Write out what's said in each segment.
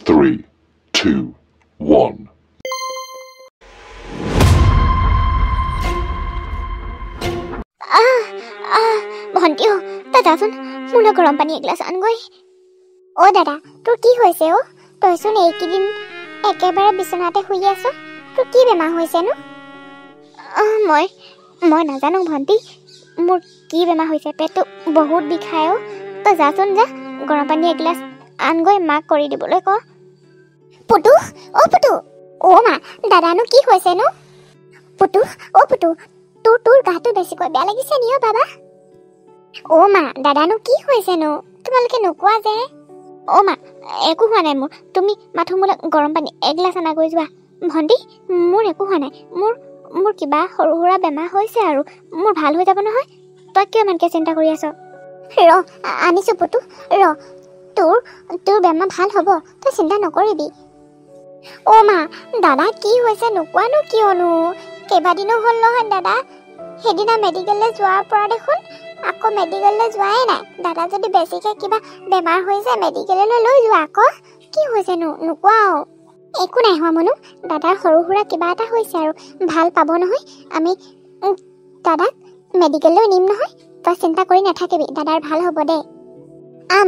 3, 2, 1. ভণ্টি তই যাচোন মোলৈ গৰম পানী এগিলাচ আনগৈ দাদা তোৰ কি হৈছে তইচোন এইকেইদিন একেবাৰে বিচনাতে শুই আছ তোৰ কি বেমাৰ হৈছেনো মই নাজানো ভণ্টি মোৰ কি বেমাৰ হৈছে পেটটো বহুত বিষায় তই যাচোন যা গৰম পানী এগিলাচ আনগৈ মাক কৰি দিবলৈ ক পুতু মা দাদানো কি হৈছেনো পুতু তোৰ গাটো বেছিকৈ বেয়া লাগিছে নি বাবা মা দাদানো কি হৈছেনো তোমালোকে নোকোৱা যে মা একো হোৱা নাই মোৰ তুমি মাথো মোলৈ গৰম পানী এগিলাচ আনাগৈ যোৱা ভণ্টি মোৰ একো হোৱা নাই মোৰ কিবা সৰু সুৰা বেমাৰ হৈছে আৰু মোৰ ভাল হৈ যাব নহয় তই কিয় ইমানকৈ চিন্তা কৰি আছ আনিছো পুতু তোৰ বেমাৰ ভাল হ'ব তই চিন্তা নকৰিবি মা দাদা কি হৈছে নোকোৱানো কিয়নো কেইবাদিনো হ'ল নহয় দাদা সেইদিনা মেডিকেললৈ যোৱাৰ পৰা দেখোন আকৌ মেডিকেললৈ যোৱাই নাই দাদা যদি বেছিকৈ কিবা বেমাৰ হৈছে মেডিকেললৈ লৈ যোৱা আকৌ কি হৈছেনো নোকোৱা একো নাই হোৱা মনো দাদাৰ সৰু সুৰা কিবা এটা হৈছে আৰু ভাল পাব নহয় আমি দাদাক মেডিকেললৈ নিম নহয় তই চিন্তা কৰি নাথাকিবি দাদাৰ ভাল হ'ব দে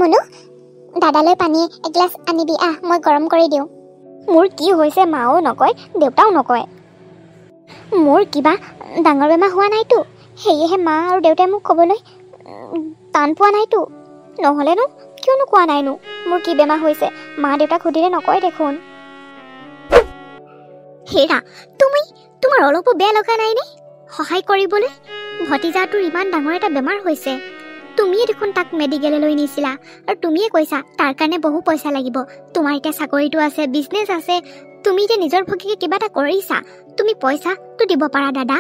মনো দাদালৈ পানী এগিলাচ আনিবি মই গৰম কৰি দিওঁ মোৰ কি হৈছে মাও নকয় দেউতাও নকয় মোৰ কিবা ডাঙৰ বেমাৰ হোৱা নাইতো সেয়েহে মা আৰু দেউতাই মোক ক'বলৈ টান পোৱা নাইতো নহ'লেনো কিয়নো কোৱা নাইনো মোৰ কি বেমাৰ হৈছে মা দেউতাক সুধিলে নকয় দেখোন হেৰা তোমাৰ অলপো বেয়া লগা নাইনে সহায় কৰিবলৈ ভতিজাটোৰ ইমান ডাঙৰ এটা বেমাৰ হৈছে তুমিয়ে দেখোন তাক মেডিকেললৈ নিছিলা আৰু তুমিয়ে কৈছা তাৰ কাৰণে বহু পইচা লাগিব তোমাৰ এতিয়া চাকৰিটো আছে বিজনেছ আছে তুমি যে নিজৰ ভগীকে কিবা এটা কৰিছা তুমি পইচাটো দিব পাৰা দাদা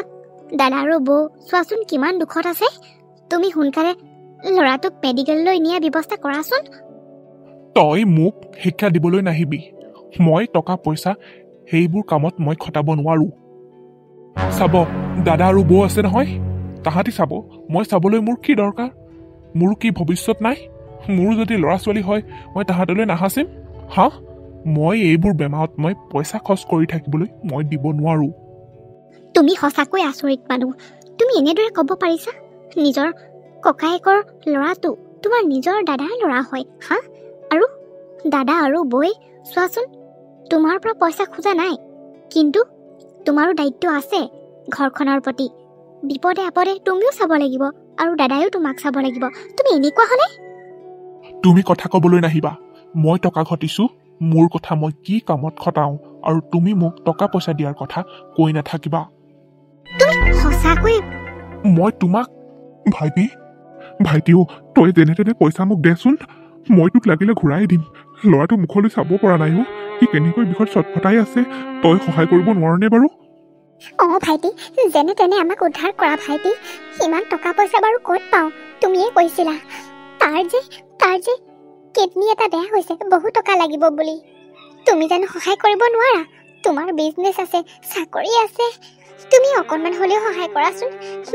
আৰু বৌ চোৱাচোন কিমান দুখত আছে তুমি সোনকালে ল'ৰাটোক মেডিকেললৈ নিয়াৰ ব্যৱস্থা কৰাচোন তই মোক শিক্ষা দিবলৈ নাহিবি মই টকা পইচা সেইবোৰ কামত মই খটাব নোৱাৰো চাব দাদা আৰু বৌ আছে নহয় তাহাঁতি চাব মই চাবলৈ মোৰ কি দৰকাৰ মোৰ কি ভৱিষ্যত নাই মোৰ যদি ল'ৰা ছোৱালী হয় মই তাহাঁতলৈ নাহাচিম মই এইবোৰ বেমাৰত মই পইচা খৰচ কৰি থাকিবলৈ মই দিব নোৱাৰো তুমি সঁচাকৈ আচৰিত মানুহ তুমি এনেদৰে ক'ব পাৰিছা নিজৰ ককায়েকৰ ল'ৰাটো তোমাৰ নিজৰ দাদাৰ ল'ৰা হয় আৰু দাদা আৰু বৌয়ে চোৱাচোন তোমাৰ পৰা পইচা খোজা নাই কিন্তু তোমাৰো দায়িত্ব আছে ঘৰখনৰ প্ৰতি বিপদে আপদে তুমিও চাব লাগিব আৰু দাদায়ো তোমাক চাব লাগিব তুমি এনেকুৱা হ'লে তুমি কথা ক'বলৈ নাহিবা মই টকা ঘটিছো মোৰ কথা মই কি কামত খটাওঁ আৰু তুমি মোক টকা পইচা দিয়াৰ কথা কৈ নাথাকিবা তুমি সঁচাকৈ মই তোমাক ভাইটিও তই যেনে তেনে পইচা মোক দেচোন মই তোক লাগিলে ঘূৰাই দিম ল'ৰাটো মুখলৈ চাব পৰা নাই সি কেনেকৈ বিষত চটফটাই আছে তই সহায় কৰিব নোৱাৰনে বাৰু ভাইটি যেনে তেনে আমাক উদ্ধাৰ কৰা ভাইটি ইমান টকা পইচা বাৰু ক'ত পাওঁ তুমিয়ে কৈছিলা তাৰ যে কিডনী এটা বেয়া হৈছে বহু টকা লাগিব বুলি তুমি জানো সহায় কৰিব নোৱাৰা তোমাৰ বিজনেছ আছে চাকৰি আছে তুমি অকণমান হ'লেও সহায় কৰাচোন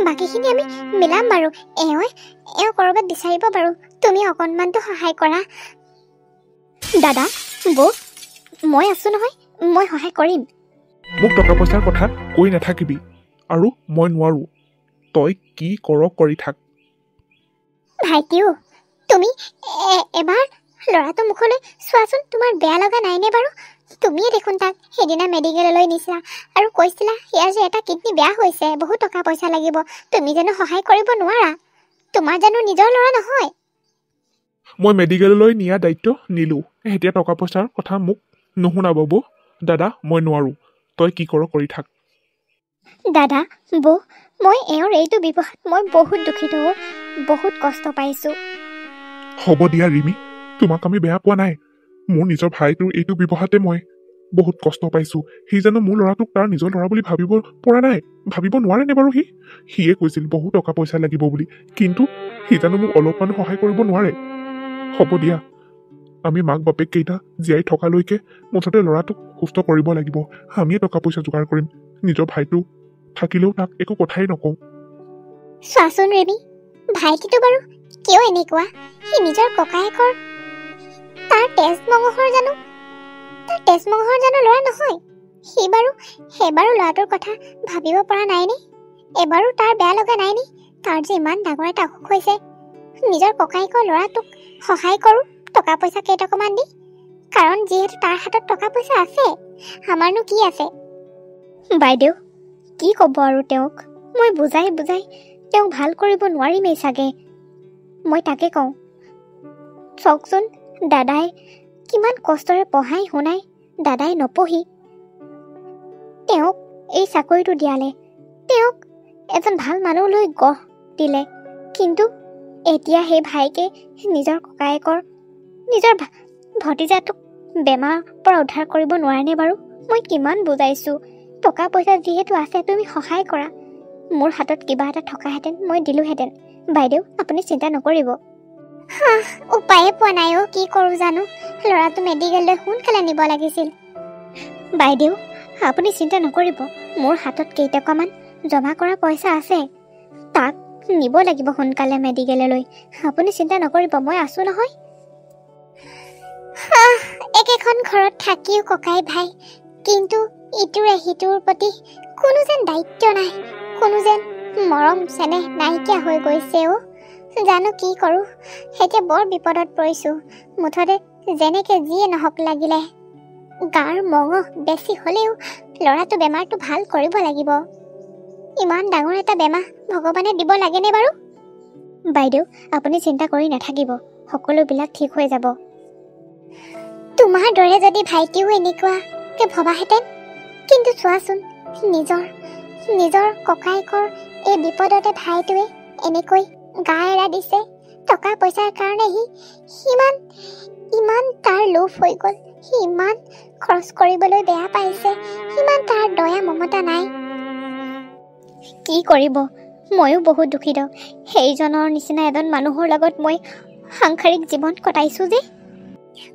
বাকীখিনি আমি মিলাম বাৰু এওঁ ক'ৰবাত বিচাৰিব বাৰু তুমি অকণমানতো সহায় কৰা দাদা বৌ মই আছো নহয় মই সহায় কৰিম মোক টকা পইচাৰ কথা কৈ নাথাকিবি আৰু মই নোৱাৰো তই কি কৰ কৰি থাক ভাইটিও তুমি এবাৰ ল'ৰাটো মুখলৈ চোৱাচোন তোমাৰ বেয়া লগা নাইনে বাৰু তুমিয়ে দেখোন তাক সেইদিনা মেডিকেললৈ নিছিলা আৰু কৈছিলা ইয়াৰ যে এটা কিডনী বেয়া হৈছে বহু টকা পইচা লাগিব তুমি জানো সহায় কৰিব নোৱাৰা তোমাৰ জানো নিজৰ ল'ৰা নহয় মই মেডিকেললৈ নিয়া দায়িত্ব নিলো এতিয়া টকা পইচাৰ কথা মোক নুশুনাব বৌ দাদা মই নোৱাৰো তই কি কৰ কৰি থাক দাদা বৌ মই এওঁৰ এইটো ব্যৱহাৰত মই বহুত দুখিত বহুত কষ্ট পাইছো হ'ব দিয়া ৰিমি তোমাক আমি বেয়া পোৱা নাই মোৰ নিজৰ ভাইটোৰ এইটো ব্যৱহাৰতে মই বহুত কষ্ট পাইছো সি জানো মোৰ ল'ৰাটোক তাৰ নিজৰ ল'ৰা বুলি ভাবিব পৰা নাই ভাবিব নোৱাৰেনে বাৰু সিয়ে কৈছিল বহু টকা পইচা লাগিব বুলি কিন্তু সি জানো মোক অলপমান সহায় কৰিব নোৱাৰে হ'ব দিয়া আমি মাক বাপেক কেইটা জীয়াই থকালৈকে মুঠতে ল'ৰাটোক সুস্থ কৰিব লাগিব আমিয়ে টকা পইচা যোগাৰ কৰিম নিজৰ ভাইটো থাকিলেও তাক একো কথাই নকওঁ চোৱাচোন ৰেমি ভাইটিটো বাৰু কিয় এনেকুৱা সি নিজৰ ককায়েকৰ তাৰ তেজ মঙহৰ জানো তেজমহৰ জানো ল'ৰা নহয়? সেইবাৰো ল'ৰাটোৰ কথা ভাবিব পৰা নাইনে? এবাৰো তাৰ বেয়া লগা নাইনে? তাৰ যে ইমান ডাঙৰ এটা অসুখ হৈছে, নিজৰ ককায়েকৰ ল'ৰাটোক সহায় কৰোঁ টকা পইচা কেইটকামান দি, কাৰণ যিহেতু তাৰ হাতত টকা পইচা আছে, আমাৰনো কি আছে? বাইদেউ, কি ক'ব আৰু তেওঁক? মই বুজাই তেওঁক ভাল কৰিব নোৱাৰিমেই চাগে। মই তাকে কওঁ, চাওকচোন, দাদাই কিমান কষ্টৰে পঢ়াই শুনাই দাদাই নপঢ়ি তেওঁক এই চাকৰিটো দিয়ালে, তেওঁক এজন ভাল মানুহলৈ গঢ় দিলে, কিন্তু এতিয়া সেই ভাইকে নিজৰ ককায়েকৰ নিজৰ ভতিজাটোক বেমাৰৰ পৰা উদ্ধাৰ কৰিব নোৱাৰেনে বাৰু? মই কিমান বুজাইছোঁ, টকা পইচা যিহেতু আছে তুমি সহায় কৰা। মোৰ হাতত কিবা এটা থকাহেঁতেন মই দিলোহেঁতেন। বাইদেউ, আপুনি চিন্তা নকৰিব। উপায়ে পোৱা নাই অ', কি কৰোঁ জানো। ল'ৰাটো মেডিকেললৈ সোনকালে নিব লাগিছিল। বাইদেউ, আপুনি চিন্তা নকৰিব, মোৰ হাতত কেইটকামান জমা কৰা পইচা আছে, তাক নিব লাগিব সোনকালে মেডিকেললৈ। আপুনি চিন্তা নকৰিব, মই আছোঁ নহয়। একেখন ঘৰত থাকিও ককাই ভাই, কিন্তু ইটোৰে সিটোৰ প্ৰতি কোনো যেন দায়িত্ব নাই, কোনো যেন মৰম চেনেহ নাইকিয়া হৈ গৈছে অ'। জানো কি কৰোঁ, এতিয়া বৰ বিপদত পৰিছোঁ। মুঠতে যেনেকে যিয়ে নহওক লাগিলে গাৰ মঙহ বেছি হ'লেও ল'ৰাটো বেমাৰটো ভাল কৰিব লাগিব। ইমান ডাঙৰ এটা বেমাৰ ভগৱানে দিব লাগেনে বাৰু? বাইদেউ, আপুনি চিন্তা কৰি নাথাকিব, সকলোবিলাক ঠিক হৈ যাব। তোমাৰ দৰে যদি ভাইটিও এনেকুৱাকে ভবাহেঁতেন, কিন্তু চোৱাচোন, নিজৰ ককায়েকৰ এই বিপদতে ভাইটোৱে এনেকৈ গা এৰা দিছে। টকা পইচাৰ কাৰণে ইমান তাৰ লোভ হৈ গ'ল, সি ইমান খৰচ কৰিবলৈ বেয়া পাইছে, ইমান তাৰ দয়া মমতা নাই। কি কৰিব, ময়ো বহুত দুখিত। সেইজনৰ নিচিনা এজন মানুহৰ লগত মই সাংসাৰিক জীৱন কটাইছোঁ যে।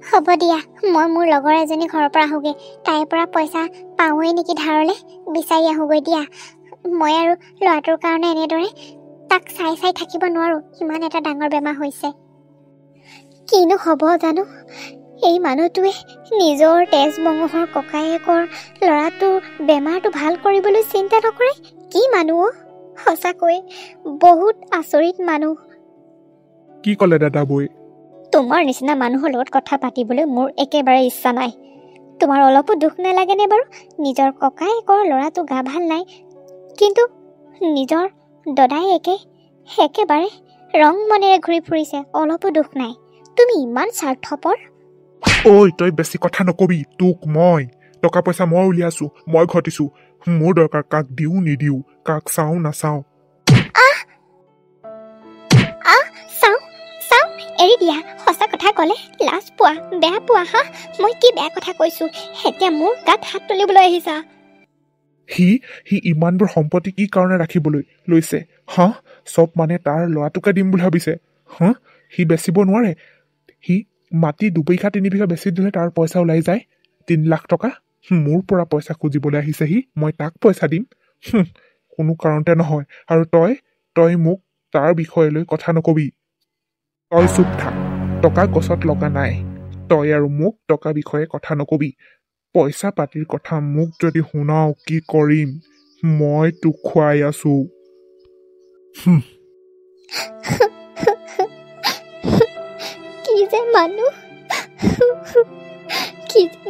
হ'ব দিয়া, মই মোৰ লগৰ এজনী ঘৰৰ পৰা আহোঁগৈ, তাইৰ পৰা পইচা পাওঁৱেই নেকি ধাৰলৈ, বিচাৰি আহোঁগৈ দিয়া। মই আৰু ল'ৰাটোৰ কাৰণে এনেদৰে তাক চাই থাকিব নোৱাৰোঁ, ইমান এটা ডাঙৰ বেমাৰ হৈছে। কিনো হ'ব জানো, এই মানুহটোৱে নিজৰ তেজ মঙহৰ ককায়েকৰ ল'ৰাটোৰ বেমাৰটো ভাল কৰিবলৈ চিন্তা নকৰে। কি মানুহ অ', সঁচাকৈ বহুত আচৰিত মানুহ। কি ক'লে দাদা বৈ? তোমাৰ নিচিনা মানুহৰ লগত কথা পাতিবলৈ মোৰ একেবাৰে ইচ্ছা নাই। তোমাৰ অলপো দুখ নালাগেনে বাৰু? নিজৰ ককায়েকৰ ল'ৰাটো গা ভাল নাই, কিন্তু নিজৰ দদাই একেবাৰে ৰং মনেৰে ঘূৰি ফুৰিছে, অলপো দুখ নাই। তুমি ইমান স্বাৰ্থপৰ। ঐ, তই বেছি কথা নকবি। তোক মই টকা পইচা মই উলিয়াইছোঁ, মই ঘটিছোঁ। মোৰ দৰকাৰ, কাক দিওঁ নিদিওঁ, কাক চাওঁ নাচাওঁ। চাওঁ এৰি দিয়া। সঁচা কথা ক'লে লাজ পোৱা, বেয়া পোৱা। মই কি বেয়া কথা কৈছোঁ, এতিয়া মোৰ গাত হাত তুলিবলৈ আহিছা? সি ইমানবোৰ সম্পত্তি কি কাৰণে ৰাখিবলৈ লৈছে? চব মানে তাৰ ল'ৰাটোকে দিম বুলি ভাবিছে? সি বেচিব নোৱাৰে? সি মাটি 2 বিঘা 3 বিঘা বেচি দিলে তাৰ পইচা ওলাই যায় 3 লাখ টকা। মোৰ পৰা পইচা খুজিবলৈ আহিছে সি, মই তাক পইচা দিম? কোনো কাৰণতে নহয়। আৰু তই মোক তাৰ বিষয়ে লৈ কথা নকবি। তই চুপ থাক, টকা গছত লগা নাই। তই আৰু মোক টকা বিষয়ে কথা নকবি। পইচা পাতিৰ কথা মোক যদি শুনাও কি কৰিম? মই তোক খুৱাই আছো। কি যে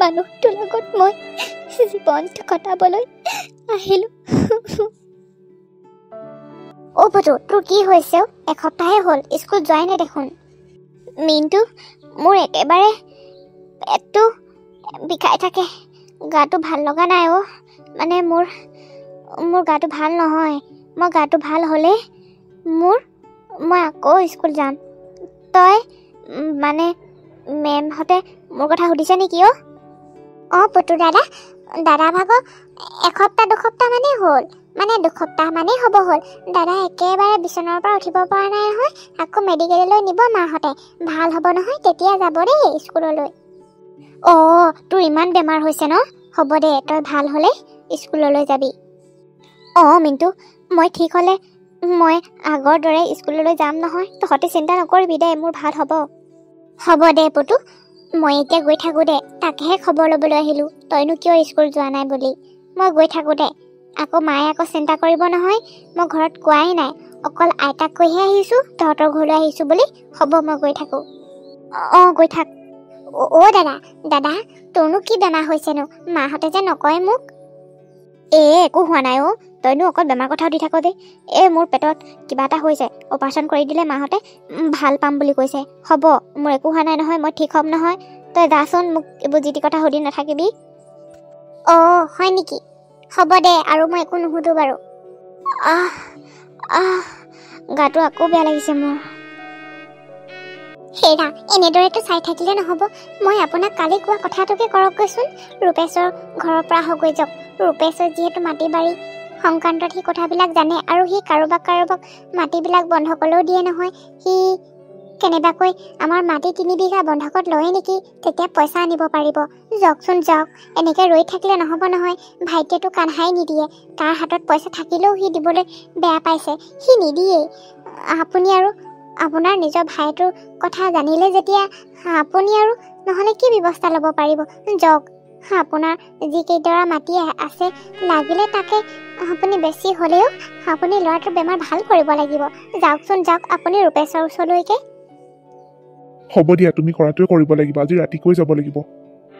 মানুহটোৰ লগত মই জীৱনটো কটাবলৈ আহিলো। অ' পুতু, তোৰ কি হৈছে? এসপ্তাহে হ'ল স্কুল যোৱাই নাই দেখোন। মিনটো, মোৰ একেবাৰে পেটটো বিষাই থাকে, গাটো ভাল লগা নাই অ'। মানে মোৰ গাটো ভাল নহয়। মই গাটো ভাল হ'লে মই আকৌ স্কুল যাম। তই মানে মেমহঁতে মোৰ কথা সুধিছে নেকি অ'? অঁ পুতু দাদা ভাগৰ এসপ্তাহ 2 সপ্তাহ মানেই হ'ল, মানে 2 সপ্তাহ মানেই হ'ব হ'ল। দাদা একেবাৰে বিচনাৰ পৰা উঠিব পৰা নাই নহয়। আকৌ মেডিকেললৈ নিব মাহঁতে, ভাল হ'ব নহয়, তেতিয়া যাব দেই স্কুললৈ। অঁ, তোৰ ইমান বেমাৰ হৈছে ন? হ'ব দে, তই ভাল হ'লে স্কুললৈ যাবি। অঁ মিণ্টু, মই ঠিক হ'লে মই আগৰ দৰে স্কুললৈ যাম নহয়। তহঁতে চিন্তা নকৰিবি দে, মোৰ ভাল হ'ব। হ'ব দে পুতু, মই এতিয়া গৈ থাকো দে, তাকেহে খবৰ ল'বলৈ আহিলোঁ তইনো কিয় স্কুল যোৱা নাই বুলি। মই গৈ থাকো দে, আকৌ মায়ে আকৌ চিন্তা কৰিব নহয়। মই ঘৰত কোৱাই নাই, অকল আইতাক কৈহে আহিছোঁ তহঁতৰ ঘৰলৈ আহিছোঁ বুলি। হ'ব মই গৈ থাকোঁ। অঁ গৈ থাক। অ' দাদা দাদা তোৰনো কি বেমাৰ হৈছেনো? মাহঁতে যে নকয় মোক। একো হোৱা নাই অ', তইনো অকল বেমাৰ কথা সুধি থাক যে। মোৰ পেটত কিবা এটা হৈছে, অপাৰেশ্যন কৰি দিলে মাহঁতে ভাল পাম বুলি কৈছে। হ'ব মোৰ একো হোৱা নাই নহয়, মই ঠিক হ'ম নহয়। তই যাচোন, মোক এইবোৰ যি টি কথা সুধি নাথাকিবি। অঁ হয় নেকি? হ'ব দে, আৰু মই একো নুসুধো বাৰু। গাটো আকৌ বেয়া লাগিছে মোৰ। হেৰা এনেদৰেতো চাই থাকিলে নহ'ব। মই আপোনাক কালি কোৱা কথাটোকে কৰকগৈচোন। ৰূপেশৰ ঘৰৰ পৰা আহগৈ যাওক। ৰূপেশৰ যিহেতু মাটি বাৰী সংক্ৰান্তত সি কথাবিলাক জানে, আৰু সি কাৰোবাক মাটিবিলাক বন্ধকলৈও দিয়ে নহয়। সি কেনেবাকৈ আমাৰ মাটি 3 বিঘা বন্ধকত লয় নেকি, তেতিয়া পইচা আনিব পাৰিব। যাওকচোন যাওক, এনেকৈ ৰৈ থাকিলে নহ'ব নহয়। ভাইটিয়েতো কান্হাই নিদিয়ে, তাৰ হাতত পইচা থাকিলেও সি দিবলৈ বেয়া পাইছে, সি নিদিয়েই। আপুনি আৰু আপোনাৰ নিজৰ ভাইটোৰ কথা জানিলে যেতিয়া আপুনি আৰু নহ'লে কি ব্যৱস্থা ল'ব পাৰিব। যাওক, আপোনাৰ যিকেইডৰা মাটি আছে লাগিলে তাকে আপুনি বেছি হ'লেও আপুনি ল'ৰাটোৰ বেমাৰ ভাল কৰিব লাগিব। যাওকচোন যাওক আপুনি ৰূপেশৰ ওচৰলৈকে। হ'ব দিয়া, তুমি কৰাটোৱে কৰিব লাগিব। আজি ৰাতিকৈ যাব লাগিব।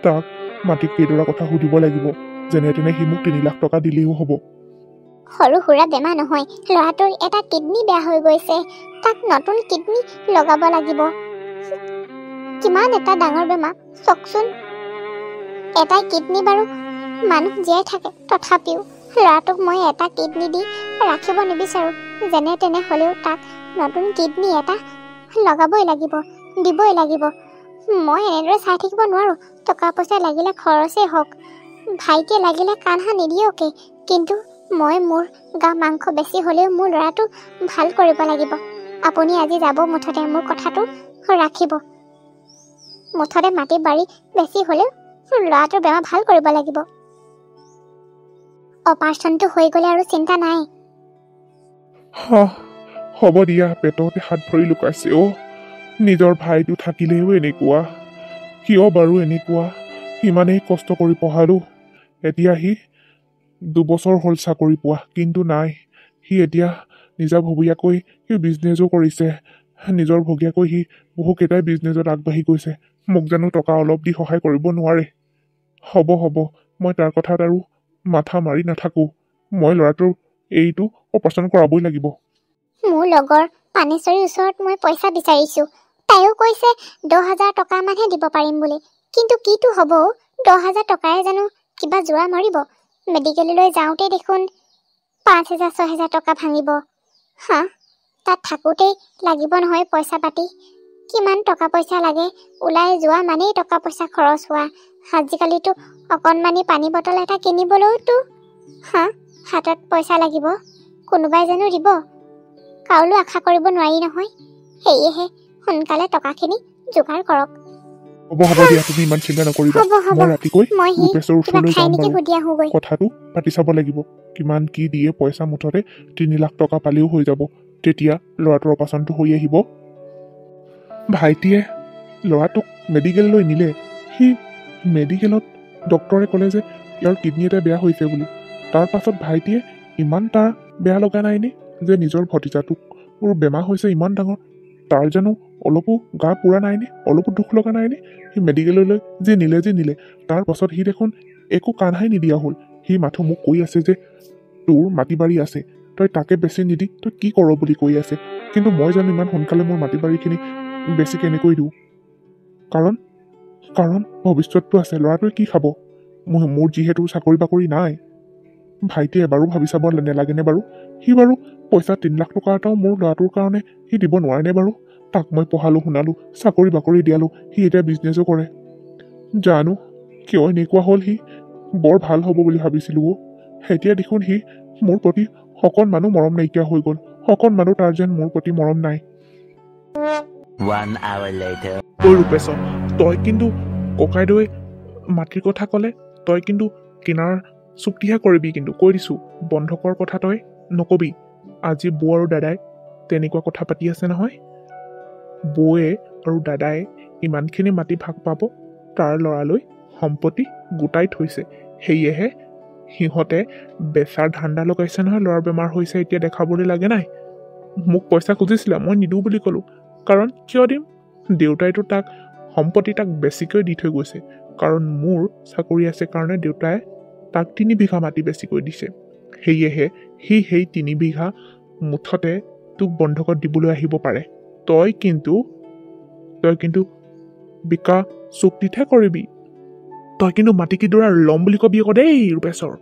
তাক মাটি কেইডৰা কথা সুধিব লাগিব। যেনে তেনে সি মোক 3 লাখ টকা দিলেও হ'ব। সৰু সুৰা বেমাৰ নহয়, ল'ৰাটোৰ এটা কিডনী বেয়া হৈ গৈছে, তাক নতুন কিডনী লগাব লাগিব। কিমান এটা ডাঙৰ বেমাৰ চাওকচোন। এটা কিডনী বাৰু মানুহ জীয়াই থাকে, তথাপিও ল'ৰাটোক মই এটা কিডনী দি ৰাখিব নিবিচাৰোঁ। যেনে তেনে হ'লেও তাক নতুন কিডনী এটা লগাবই লাগিব, দিবই লাগিব। মই এনেদৰে চাই থাকিব নোৱাৰোঁ। টকা পইচা লাগিলে খৰচেই হওক, ভাইটিয়ে লাগিলে কাণহা নিদিয়কে, কিন্তু মই মোৰ গা মাংস বেছি হ'লেও মোৰ ল'ৰাটো ভাল কৰিব লাগিব। আপুনি আজি যাব মুঠতে, মোৰ কথাটো ৰাখিব। মুঠতে মাটি বাৰী বেছি হ'লেও ল'ৰাটোৰ বেমাৰ ভাল কৰিব লাগিব। অপাৰেশ্যনটো হৈ গ'লে আৰু চিন্তা নাই। হ'ব দিয়া, পেটতে হাত ভৰি লুকাইছে অ'। নিজৰ ভাইটো থাকিলেও এনেকুৱা, কিয় বাৰু এনেকুৱা? ইমানেই কষ্ট কৰি পঢ়ালোঁ, এতিয়া সি 2 বছৰ হ'ল চাকৰি পোৱা, কিন্তু নাই। সি এতিয়া নিজাববীয়াকৈ সি বিজনেছো কৰিছে। নিজৰ ভগীয়াকৈ সি বহুকেইটাই বিজনেছত আগবাঢ়ি গৈছে। মোক জানো টকা অলপ দি সহায় কৰিব নোৱাৰে? হ'ব, মই তাৰ কথাত আৰু মাথা মাৰি নাথাকোঁ। মই ল'ৰাটোৰ এইটো অপাৰেশ্যন কৰাবই লাগিব। মোৰ লগৰ পানেশ্বৰীৰ ওচৰত মই পইচা বিচাৰিছোঁ। তাইও কৈছে 10,000 টকামানহে দিব পাৰিম বুলি। কিন্তু কিটো হ'ব? 10,000 টকাৰে জানো কিবা যোৰা মৰিব? মেডিকেললৈ যাওঁতেই দেখোন 5,000 6,000 টকা ভাঙিব। তাত থাকোঁতেই লাগিব নহয় পইচা পাতি। কিমান টকা পইচা লাগে, ওলাই যোৱা মানেই টকা পইচা খৰচ হোৱা। আজিকালিতো অকণমানি পানী বটল এটা কিনিবলৈওতো হাতত পইচা লাগিব। কোনোবাই জানো দিব? কাৰোলৈ আশা কৰিব নোৱাৰি নহয়। সেয়েহে সোনকালে টকাখিনি যোগাৰ কৰক। হ'ব দিয়া, তুমি ইমান চিন্তা নকৰিবা। মই ৰাতিকৈ ৰূপেশৰ ওচৰলৈ যাম বাৰু। কথাটো পাতি চাব লাগিব, কিমান কি দিয়ে পইচা। মুঠতে 3 লাখ টকা পালেও হৈ যাব। তেতিয়া ল'ৰাটোৰ অপাৰেশ্যনটো হৈ আহিব। ভাইটিয়ে ল'ৰাটোক মেডিকেললৈ নিলে। সি মেডিকেলত ডক্তৰে ক'লে যে ইয়াৰ কিডনী এটা বেয়া হৈছে বুলি। তাৰ পাছত ভাইটিয়ে ইমান তাৰ বেয়া লগা নাইনে যে নিজৰ ভতিজাটোৰ বেমাৰ হৈছে ইমান ডাঙৰ? তাৰ জানো অলপো গা পুৰা নাইনে? অলপো দুখ লগা নাইনে? সি মেডিকেললৈ যে নিলে তাৰ পাছত সি দেখোন একো কাণহাই নিদিয়া হ'ল। সি মাথো মোক কৈ আছে যে তোৰ মাটি বাৰী আছে, তই তাকে বেছি নিদি তই কি কৰ বুলি কৈ আছে। কিন্তু মই জানো ইমান সোনকালে মোৰ মাটি বাৰীখিনি বেছি কেনেকৈ দিওঁ? কাৰণ ভৱিষ্যতটো আছে। ল'ৰাটোৱে কি খাব? মোৰ যিহেতু চাকৰি বাকৰি নাই। ভাইটিয়ে এবাৰো ভাবি চাব নেলাগেনে বাৰু? সি বাৰু পইচা 3 লাখ টকা এটাও মোৰ ল'ৰাটোৰ কাৰণে সি দিব নোৱাৰেনে বাৰু? তাক মই পঢ়ালোঁ শুনালোঁ, চাকৰি বাকৰি দিয়ালোঁ, সি এতিয়া বিজনেছো কৰে। জানো কিয় এনেকুৱা হ'ল? সি বৰ ভাল হ'ব বুলি ভাবিছিলোঁ। এতিয়া দেখোন সি মোৰ প্ৰতি অকণমানো মৰম নাইকিয়া হৈ গ'ল। অকণমানো তাৰ যেন মোৰ প্ৰতি মৰম নাই। ৰূপেশ, তই কিন্তু ককাইদেৱে মাটিৰ কথা ক'লে তই কিন্তু কিনাৰ চুক্তিহে কৰিবি, কিন্তু কৈ দিছোঁ, বন্ধকৰ কথা তই নকবি। আজি বৌ আৰু দাদাই তেনেকুৱা কথা পাতি আছে নহয়। বৌয়ে আৰু দাদাই ইমানখিনি মাটি ভাগ পাব তাৰ ল'ৰালৈ সম্পত্তি গোটাই থৈছে সেয়েহে সিহঁতে বেচাৰ ধান্দা লগাইছে নহয় ল'ৰাৰ বেমাৰ হৈছে এতিয়া দেখাবলৈ লাগে নাই মোক পইচা খুজিছিলে মই নিদিওঁ বুলি ক'লোঁ কাৰণ কিয় দিম দেউতাইতো তাক সম্পত্তি তাক বেছিকৈ দি থৈ গৈছে কাৰণ মোৰ চাকৰি আছে কাৰণে দেউতাই তাক 3 বিঘা মাটি বেছিকৈ দিছে সেয়েহে সি সেই 3 বিঘা মুঠতে তোক বন্ধকত দিবলৈ আহিব পাৰে তই কিন্তু বিকা চুক্তিতহে কৰিবি তই কিন্তু মাটি কিডৰা ল'ম বুলি কবি আকৌ দেই ৰূপেশ্বৰ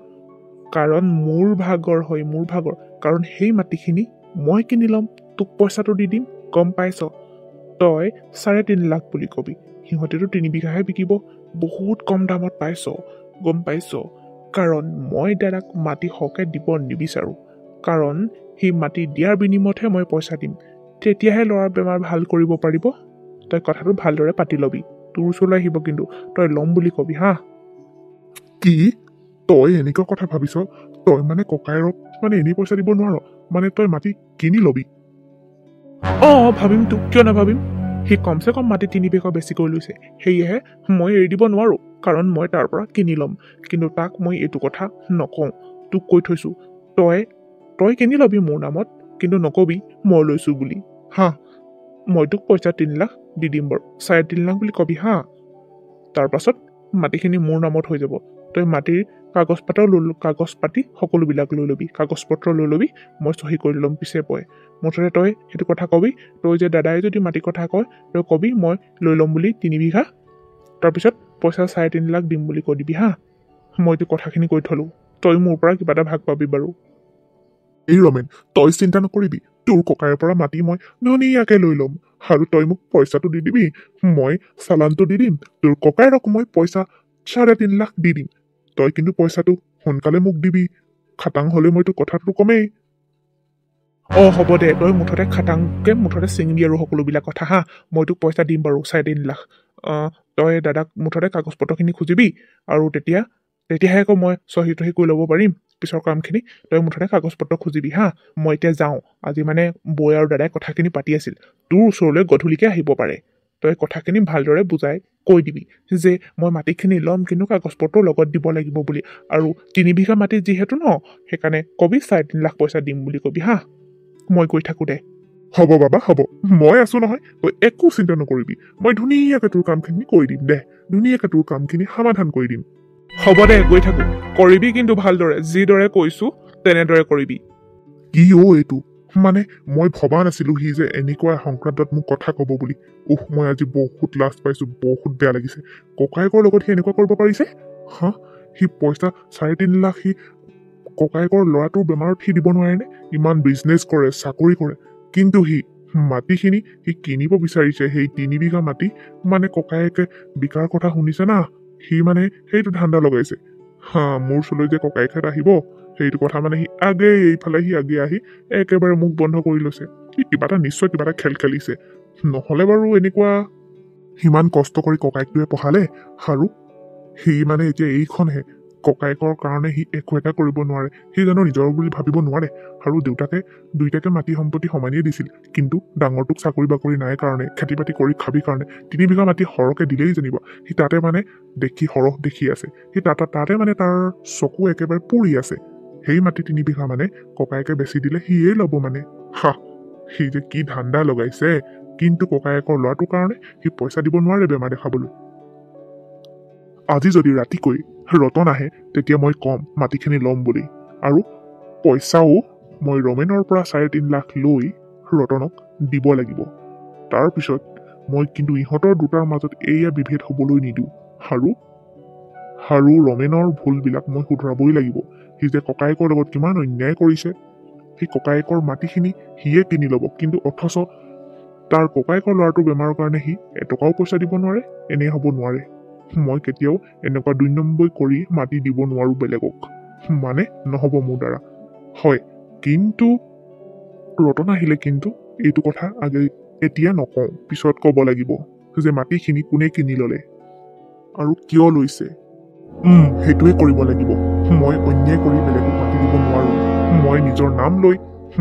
কাৰণ মোৰ ভাগৰ হয় মোৰ ভাগৰ কাৰণ সেই মাটিখিনি মই কিনি ল'ম তোক পইচাটো দি দিম গম পাইছ তই 3.5 লাখ বুলি কবি সিহঁতেতো 3 বিঘাহে বিকিব বহুত কম দামত পাইছ গম পাইছ কাৰণ মই দাদাক মাটি সৰহকৈ দিব নিবিচাৰোঁ কাৰণ সেই মাটি দিয়াৰ বিনিময়তহে মই পইচা দিম তেতিয়াহে ল'ৰাৰ বেমাৰ ভাল কৰিব পাৰিব তই কথাটো ভালদৰে পাতি ল'বি তোৰ ওচৰলৈ আহিব কিন্তু তই ল'ম বুলি কবি হা কি তই এনেকুৱা কথা ভাবিছ তই মানে ককাইৰক মানে এনেই পইচা দিব নোৱাৰ মানে তই মাটি কিনি ল'বি ভাবিম তোক কিয় নাভাবিম সি কমচে কম মাটি 3 বিঘা বেছিকৈ লৈছে সেয়েহে মই এৰি দিব নোৱাৰোঁ কাৰণ মই তাৰ পৰা কিনি ল'ম কিন্তু তাক মই এইটো কথা নকওঁ তোক কৈ থৈছোঁ তই কিনি ল'বি মোৰ নামত কিন্তু নকবি মই লৈছোঁ বুলি হা মই তোক পইচা 3 লাখ দি দিম বাৰু 3.5 লাখ বুলি কবি হা তাৰ পাছত মাটিখিনি মোৰ নামত হৈ যাব তই মাটিৰ কাগজ পাতি সকলোবিলাক লৈ ল'বি কাগজ পত্ৰ লৈ ল'বি মই চহী কৰি ল'ম পিছে পৰে মুঠতে তই সেইটো কথা কবি তই যে দাদাই যদি মাটি কথা কয় তই কবি মই লৈ ল'ম বুলি 3 বিঘা তাৰপিছত পইচা 3.5 লাখ দিম বুলি কৈ দিবি হা মই তোৰ কথাখিনি কৈ থলোঁ তই মোৰ পৰা কিবা এটা ভাগ পাবি বাৰু এই ৰমেন তই চিন্তা নকৰিবি তোৰ ককাইৰ পৰা মাটি মই ধুনীয়াকৈ লৈ ল'ম আৰু তই মোক পইচাটো দি দিবি মই চালানটো দি দিম তোৰ ককাইৰক মই পইচা 3.5 লাখ দি দিম তই কিন্তু পইচাটো সোনকালে মোক দিবি খাটাং হ'লে মই তোৰ কথাটো কমেই হ'ব দে তই মুঠতে খাটাংকে মুঠতে ছিঙিবি আৰু সকলোবিলাক কথা হা মই তোক পইচা দিম বাৰু 3.5 লাখ তই দাদাক মুঠতে কাগজ পত্ৰখিনি খুজিবি আৰু তেতিয়াহে আকৌ মই চহী তহী কৰি ল'ব পাৰিম পিছৰ কামখিনি তই মুঠতে কাগজ পত্ৰ খুজিবি হা মই এতিয়া যাওঁ আজি মানে বৈ আৰু দাদাই কথাখিনি পাতি আছিল তোৰ ওচৰলৈ গধূলিকৈ আহিব পাৰে তই কথাখিনি ভালদৰে বুজাই কৈ দিবি যে মই মাটিখিনি ল'ম কিন্তু কাগজ পত্ৰ লগত দিব লাগিব বুলি আৰু 3 বিঘা মাটি যিহেতু ন সেইকাৰণে কবি 3.5 লাখ পইচা দিম বুলি কবি হা মই কৈ থাকোঁ দে হ'ব বাবা হ'ব মই আছোঁ নহয় তই একো চিন্তা নকৰিবি মই ধুনীয়াকৈ তোৰ কামখিনি কৰি দিম দে ধুনীয়াকৈ তোৰ কামখিনি সমাধান কৰি দিম হ'ব দে গৈ থাকোঁ কৰিবি কিন্তু ভালদৰে যিদৰে কৈছোঁ তেনেদৰে কৰিবি কি এইটো মানে মই ভবা নাছিলোঁ সি যে এনেকুৱা সংক্ৰান্তত মোক কথা ক'ব বুলি মই আজি বহুত লাজ পাইছোঁ বহুত বেয়া লাগিছে ককায়েকৰ লগত সি এনেকুৱা কৰিব পাৰিছে হা সি পইচা 3.5 লাখ সি ককায়েকৰ ল'ৰাটোৰ বেমাৰত সি দিব নোৱাৰেনে ইমান বিজনেছ কৰে চাকৰি কৰে কিন্তু সি মাটিখিনি সি কিনিব বিচাৰিছে সেই 3 বিঘা মাটি মানে ককায়েকে বিকাৰ কথা শুনিছে না সি মানে সেইটো ধান্দা লগাইছে মোৰ ওচৰলৈ যে ককায়েকহঁত আহিব সেইটো কথা মানে সি এইফালে আগে আহি একেবাৰে মুখ বন্ধ কৰি লৈছে সি নিশ্চয় কিবা এটা খেল খেলিছে নহ'লে বাৰু এনেকুৱা সিমান কষ্ট কৰি ককায়েকটোৱে পঢ়ালে আৰু সি মানে এতিয়া এইখনহে ককায়েকৰ কাৰণে সি একো এটা কৰিব নোৱাৰে সি জানো নিজৰ বুলি ভাবিব নোৱাৰে আৰু দেউতাকে দুইটাকে মাটি সম্পত্তি সমানেই দিছিল কিন্তু ডাঙৰটোক চাকৰি বাকৰি নাই কাৰণে খেতি বাতি কৰি খাবি কাৰণে 3 বিঘা মাটি সৰহকৈ দিলেই জানিব সি তাতে মানে সৰহ দেখি আছে সি তাতে মানে তাৰ চকু একেবাৰে পুৰি আছে সেই মাটি 3 বিঘা মানে ককায়েকে বেচি দিলে সিয়েই ল'ব মানে সি যে কি ধান্দা লগাইছে কিন্তু ককায়েকৰ ল'ৰাটোৰ কাৰণে সি পইচা দিব নোৱাৰে বেমাৰ দেখাবলৈ আজি যদি ৰাতিকৈ ৰতন আহে তেতিয়া মই কম মাটিখিনি ল'ম বুলি আৰু পইচাও মই ৰমেনৰ পৰা 3.5 লাখ লৈ ৰতনক দিব লাগিব তাৰপিছত মই কিন্তু ইহঁতৰ দুটাৰ মাজত এয়া বিভেদ হ'বলৈ নিদিওঁ আৰু ৰমেনৰ ভুলবিলাক মই শুধৰাবই লাগিব সি যে ককায়েকৰ লগত কিমান অন্যায় কৰিছে সেই ককায়েকৰ মাটিখিনি সিয়ে কিনি ল'ব কিন্তু অথচ তাৰ ককায়েকৰ ল'ৰাটোৰ বেমাৰৰ কাৰণে সি এটকাও পইচা দিব নোৱাৰে এনে হ'ব নোৱাৰে মই কেতিয়াও এনেকুৱা 2 নম্বৰ কৰি মাটি দিব নোৱাৰোঁ বেলেগক মানে নহ'ব মোৰ দ্বাৰা হয় কিন্তু ৰতন আহিলে কিন্তু এইটো কথা এতিয়া নকওঁ পিছত ক'ব লাগিব যে মাটিখিনি কোনে কিনি ল'লে আৰু কিয় লৈছে সেইটোৱে কৰিব লাগিব মই অন্যায় কৰি বেলেগক মাটি দিব নোৱাৰোঁ মই নিজৰ নাম লৈ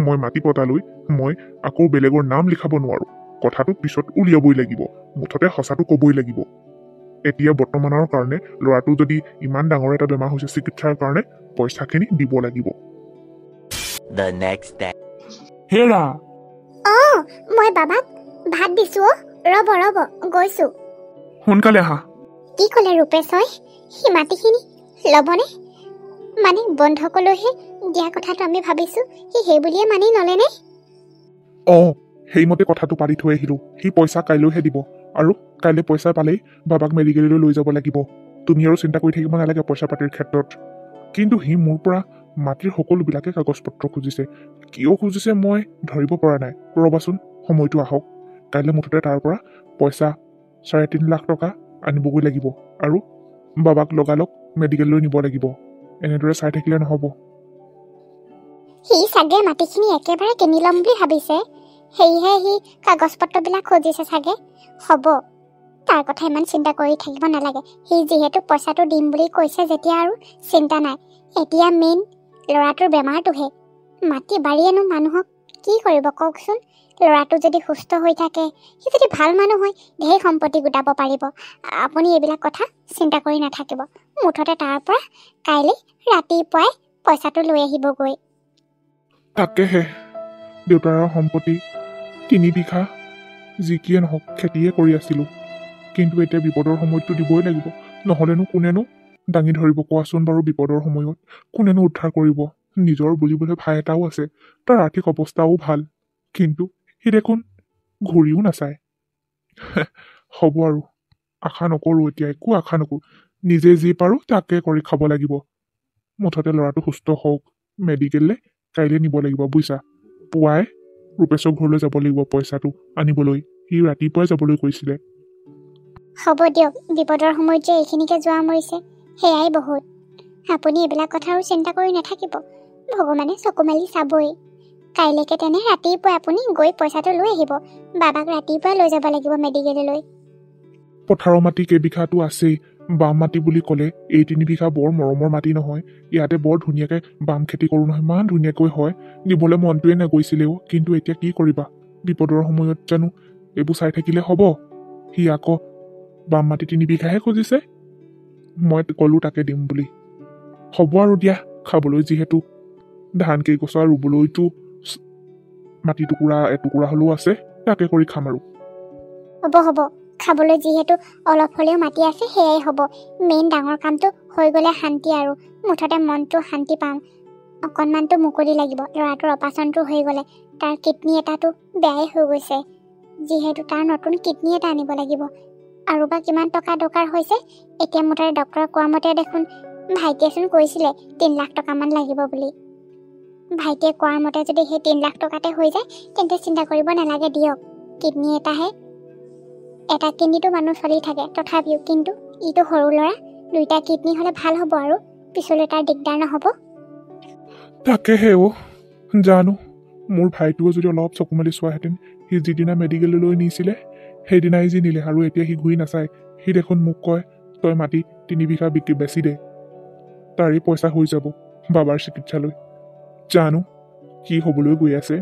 মই মাটি পতা লৈ মই আকৌ বেলেগৰ নাম লিখাব নোৱাৰোঁ কথাটো পিছত উলিয়াবই লাগিব মুঠতে সঁচাটো ক'বই লাগিব এতিয়া বৰ্তমানৰ কাৰণে ল'ৰাটো যদি ইমান ডাঙৰ এটা বেমাৰ হৈছে চিকিৎসাৰ কাৰণে পইচাখিনি দিব লাগিব The next day. হেৰা মই বাবাক ভাত দিছো ৰ'ব গৈছো সোনকালে আহা কি ক'লে ৰূপেশই সি মাটিখিনি ল'বনে মানে বন্ধকলৈহে দিয়া কথাটো আমি ভাবিছো সি সেই বুলিয়ে মানি নলেনে সেইমতে কথাটো পাতি থৈ আহিলো সি পইচা কাইলৈহে দিব আৰু কাইলৈ পইচা পালেই বাবাক মেডিকেললৈ লৈ যাব লাগিব তুমি আৰু চিন্তা কৰি থাকিব নালাগে পইচা পাতিৰ ক্ষেত্ৰত কিন্তু সি মোৰ পৰা মাটিৰ সকলোবিলাকে কাগজ পত্ৰ খুজিছে কিয় খুজিছে মই ধৰিব পৰা নাই ৰ'বাচোন সময়টো আহক কাইলৈ মুঠতে তাৰ পৰা পইচা ৩.৫ লাখ টকা আনিবগৈ লাগিব আৰু বাবাক লগালগ মেডিকেললৈ নিব লাগিব এনেদৰে চাই থাকিলে নহ'ব সি চাগে মাটিখিনি একেবাৰে কিনি ল'ম বুলি ভাবিছে সেয়েহে সি কাগজ পত্ৰবিলাক খুজিছে চাগে হ'ব তাৰ কথা ইমান চিন্তা কৰি থাকিব নালাগে সি যিহেতু পইচাটো দিম বুলি কৈছে যেতিয়া আৰু চিন্তা নাই এতিয়া মেইন ল'ৰাটোৰ বেমাৰটোহে মাটি বাৰীয়েনো মানুহক কি কৰিব কওকচোন ল'ৰাটো যদি সুস্থ হৈ থাকে সি যদি ভাল মানুহ হয় ঢেৰ সম্পত্তি গোটাব পাৰিব আপুনি এইবিলাক কথা চিন্তা কৰি নাথাকিব মুঠতে তাৰ পৰা কাইলৈ ৰাতিপুৱাই পইচাটো লৈ আহিবগৈ তাকেহে দেউতাৰ সম্পত্তি ৩ বিঘা যি কিয়ে নহওক খেতিয়ে কৰি আছিলোঁ কিন্তু এতিয়া বিপদৰ সময়ততো দিবই লাগিব নহ'লেনো কোনেনো দাঙি ধৰিব কোৱাচোন বাৰু বিপদৰ সময়ত কোনেনো উদ্ধাৰ কৰিব নিজৰ বুলিবলৈ ভাই এটাও আছে তাৰ আৰ্থিক অৱস্থাও ভাল কিন্তু সি দেখোন ঘূৰিও নাচায় হ'ব আৰু আশা নকৰোঁ এতিয়া একো আশা নকৰোঁ নিজে যি পাৰোঁ তাকে কৰি খাব লাগিব মুঠতে ল'ৰাটো সুস্থ হওক মেডিকেললৈ কাইলৈ নিব লাগিব বুজিছা পুৱাই ৰূপেশৰ ঘৰলৈ যাব লাগিব পইচাটো আনিবলৈ সি ৰাতিপুৱাই যাবলৈ কৈছিলে হ'ব দিয়ক বিপদৰ সময়ত যে এইখিনিকে যোৱা মৰিছে সেয়াই বহুত আপুনি এইবিলাক কথা আৰু চিন্তা কৰি নাথাকিব ভগৱানে চকু মেলি চাবই কাইলৈকে তেনে ৰাতিপুৱাই আপুনি গৈ পইচাটো লৈ আহিব বাবাক ৰাতিপুৱাই লৈ যাব লাগিব মেডিকেললৈ পথাৰৰ মাটি কেইবিঘাটো আছেই বাম মাটি বুলি ক'লে এই ৩ বিঘা বৰ মৰমৰ মাটি নহয় ইয়াতে বৰ ধুনীয়াকৈ বাম খেতি কৰোঁ নহয় ইমান ধুনীয়াকৈ হয় দিবলৈ মনটোৱে নগৈছিলেও কিন্তু এতিয়া কি কৰিবা বিপদৰ সময়ত জানো এইবোৰ চাই থাকিলে হ'ব সি আকৌ বাম মাটি ৩ বিঘাহে খুজিছে মই ক'লোঁ তাকে দিম বুলি হ'ব আৰু দিয়া খাবলৈ যিহেতু ধান কেইগছৰ ৰুবলৈতো মাটি টুকুৰা এটুকুৰা হ'লেও আছে তাকে কৰি খাম আৰু হ'ব খাবলৈ যিহেতু অলপ হ'লেও মাটি আছে সেয়াই হ'ব মেইন ডাঙৰ কামটো হৈ গ'লে শান্তি আৰু মুঠতে মনটো শান্তি পাম অকণমানটো মুকলি লাগিব ল'ৰাটোৰ অপাৰেশ্যনটো হৈ গ'লে তাৰ কিডনী এটাটো বেয়াই হৈ গৈছে যিহেতু তাৰ নতুন কিডনী এটা আনিব লাগিব আৰু বা কিমান টকা দৰকাৰ হৈছে এতিয়া মুঠতে ডক্টৰে কোৱা মতে দেখোন ভাইটিয়েচোন কৈছিলে ৩ লাখ টকামান লাগিব বুলি ভাইটিয়ে কোৱাৰ মতে যদি সেই ৩ লাখ টকাতে হৈ যায় তেন্তে চিন্তা কৰিব নালাগে দিয়ক কিডনী এটাহে এটা কিডনীটো মানুহ চলি থাকে তথাপিও কিন্তু ইটো সৰু ল'ৰা 2টা কিডনী হ'লে ভাল হ'ব আৰু পিছলৈ তাৰ দিগদাৰ নহ'ব তাকেহে জানো মোৰ ভাইটোও যদি অলপ চকু মেলি চোৱাহেঁতেন সি যিদিনা মেডিকেললৈ নিছিলে সেইদিনাই যি নিলে আৰু এতিয়া সি ঘূৰি নাচায় সি দেখোন মোক কয় তই মাটি 3 বিঘা বিক্ৰী বেচি দে তাৰে পইচা হৈ যাব বাবাৰ চিকিৎসালৈ জানো কি হ'বলৈ গৈ আছে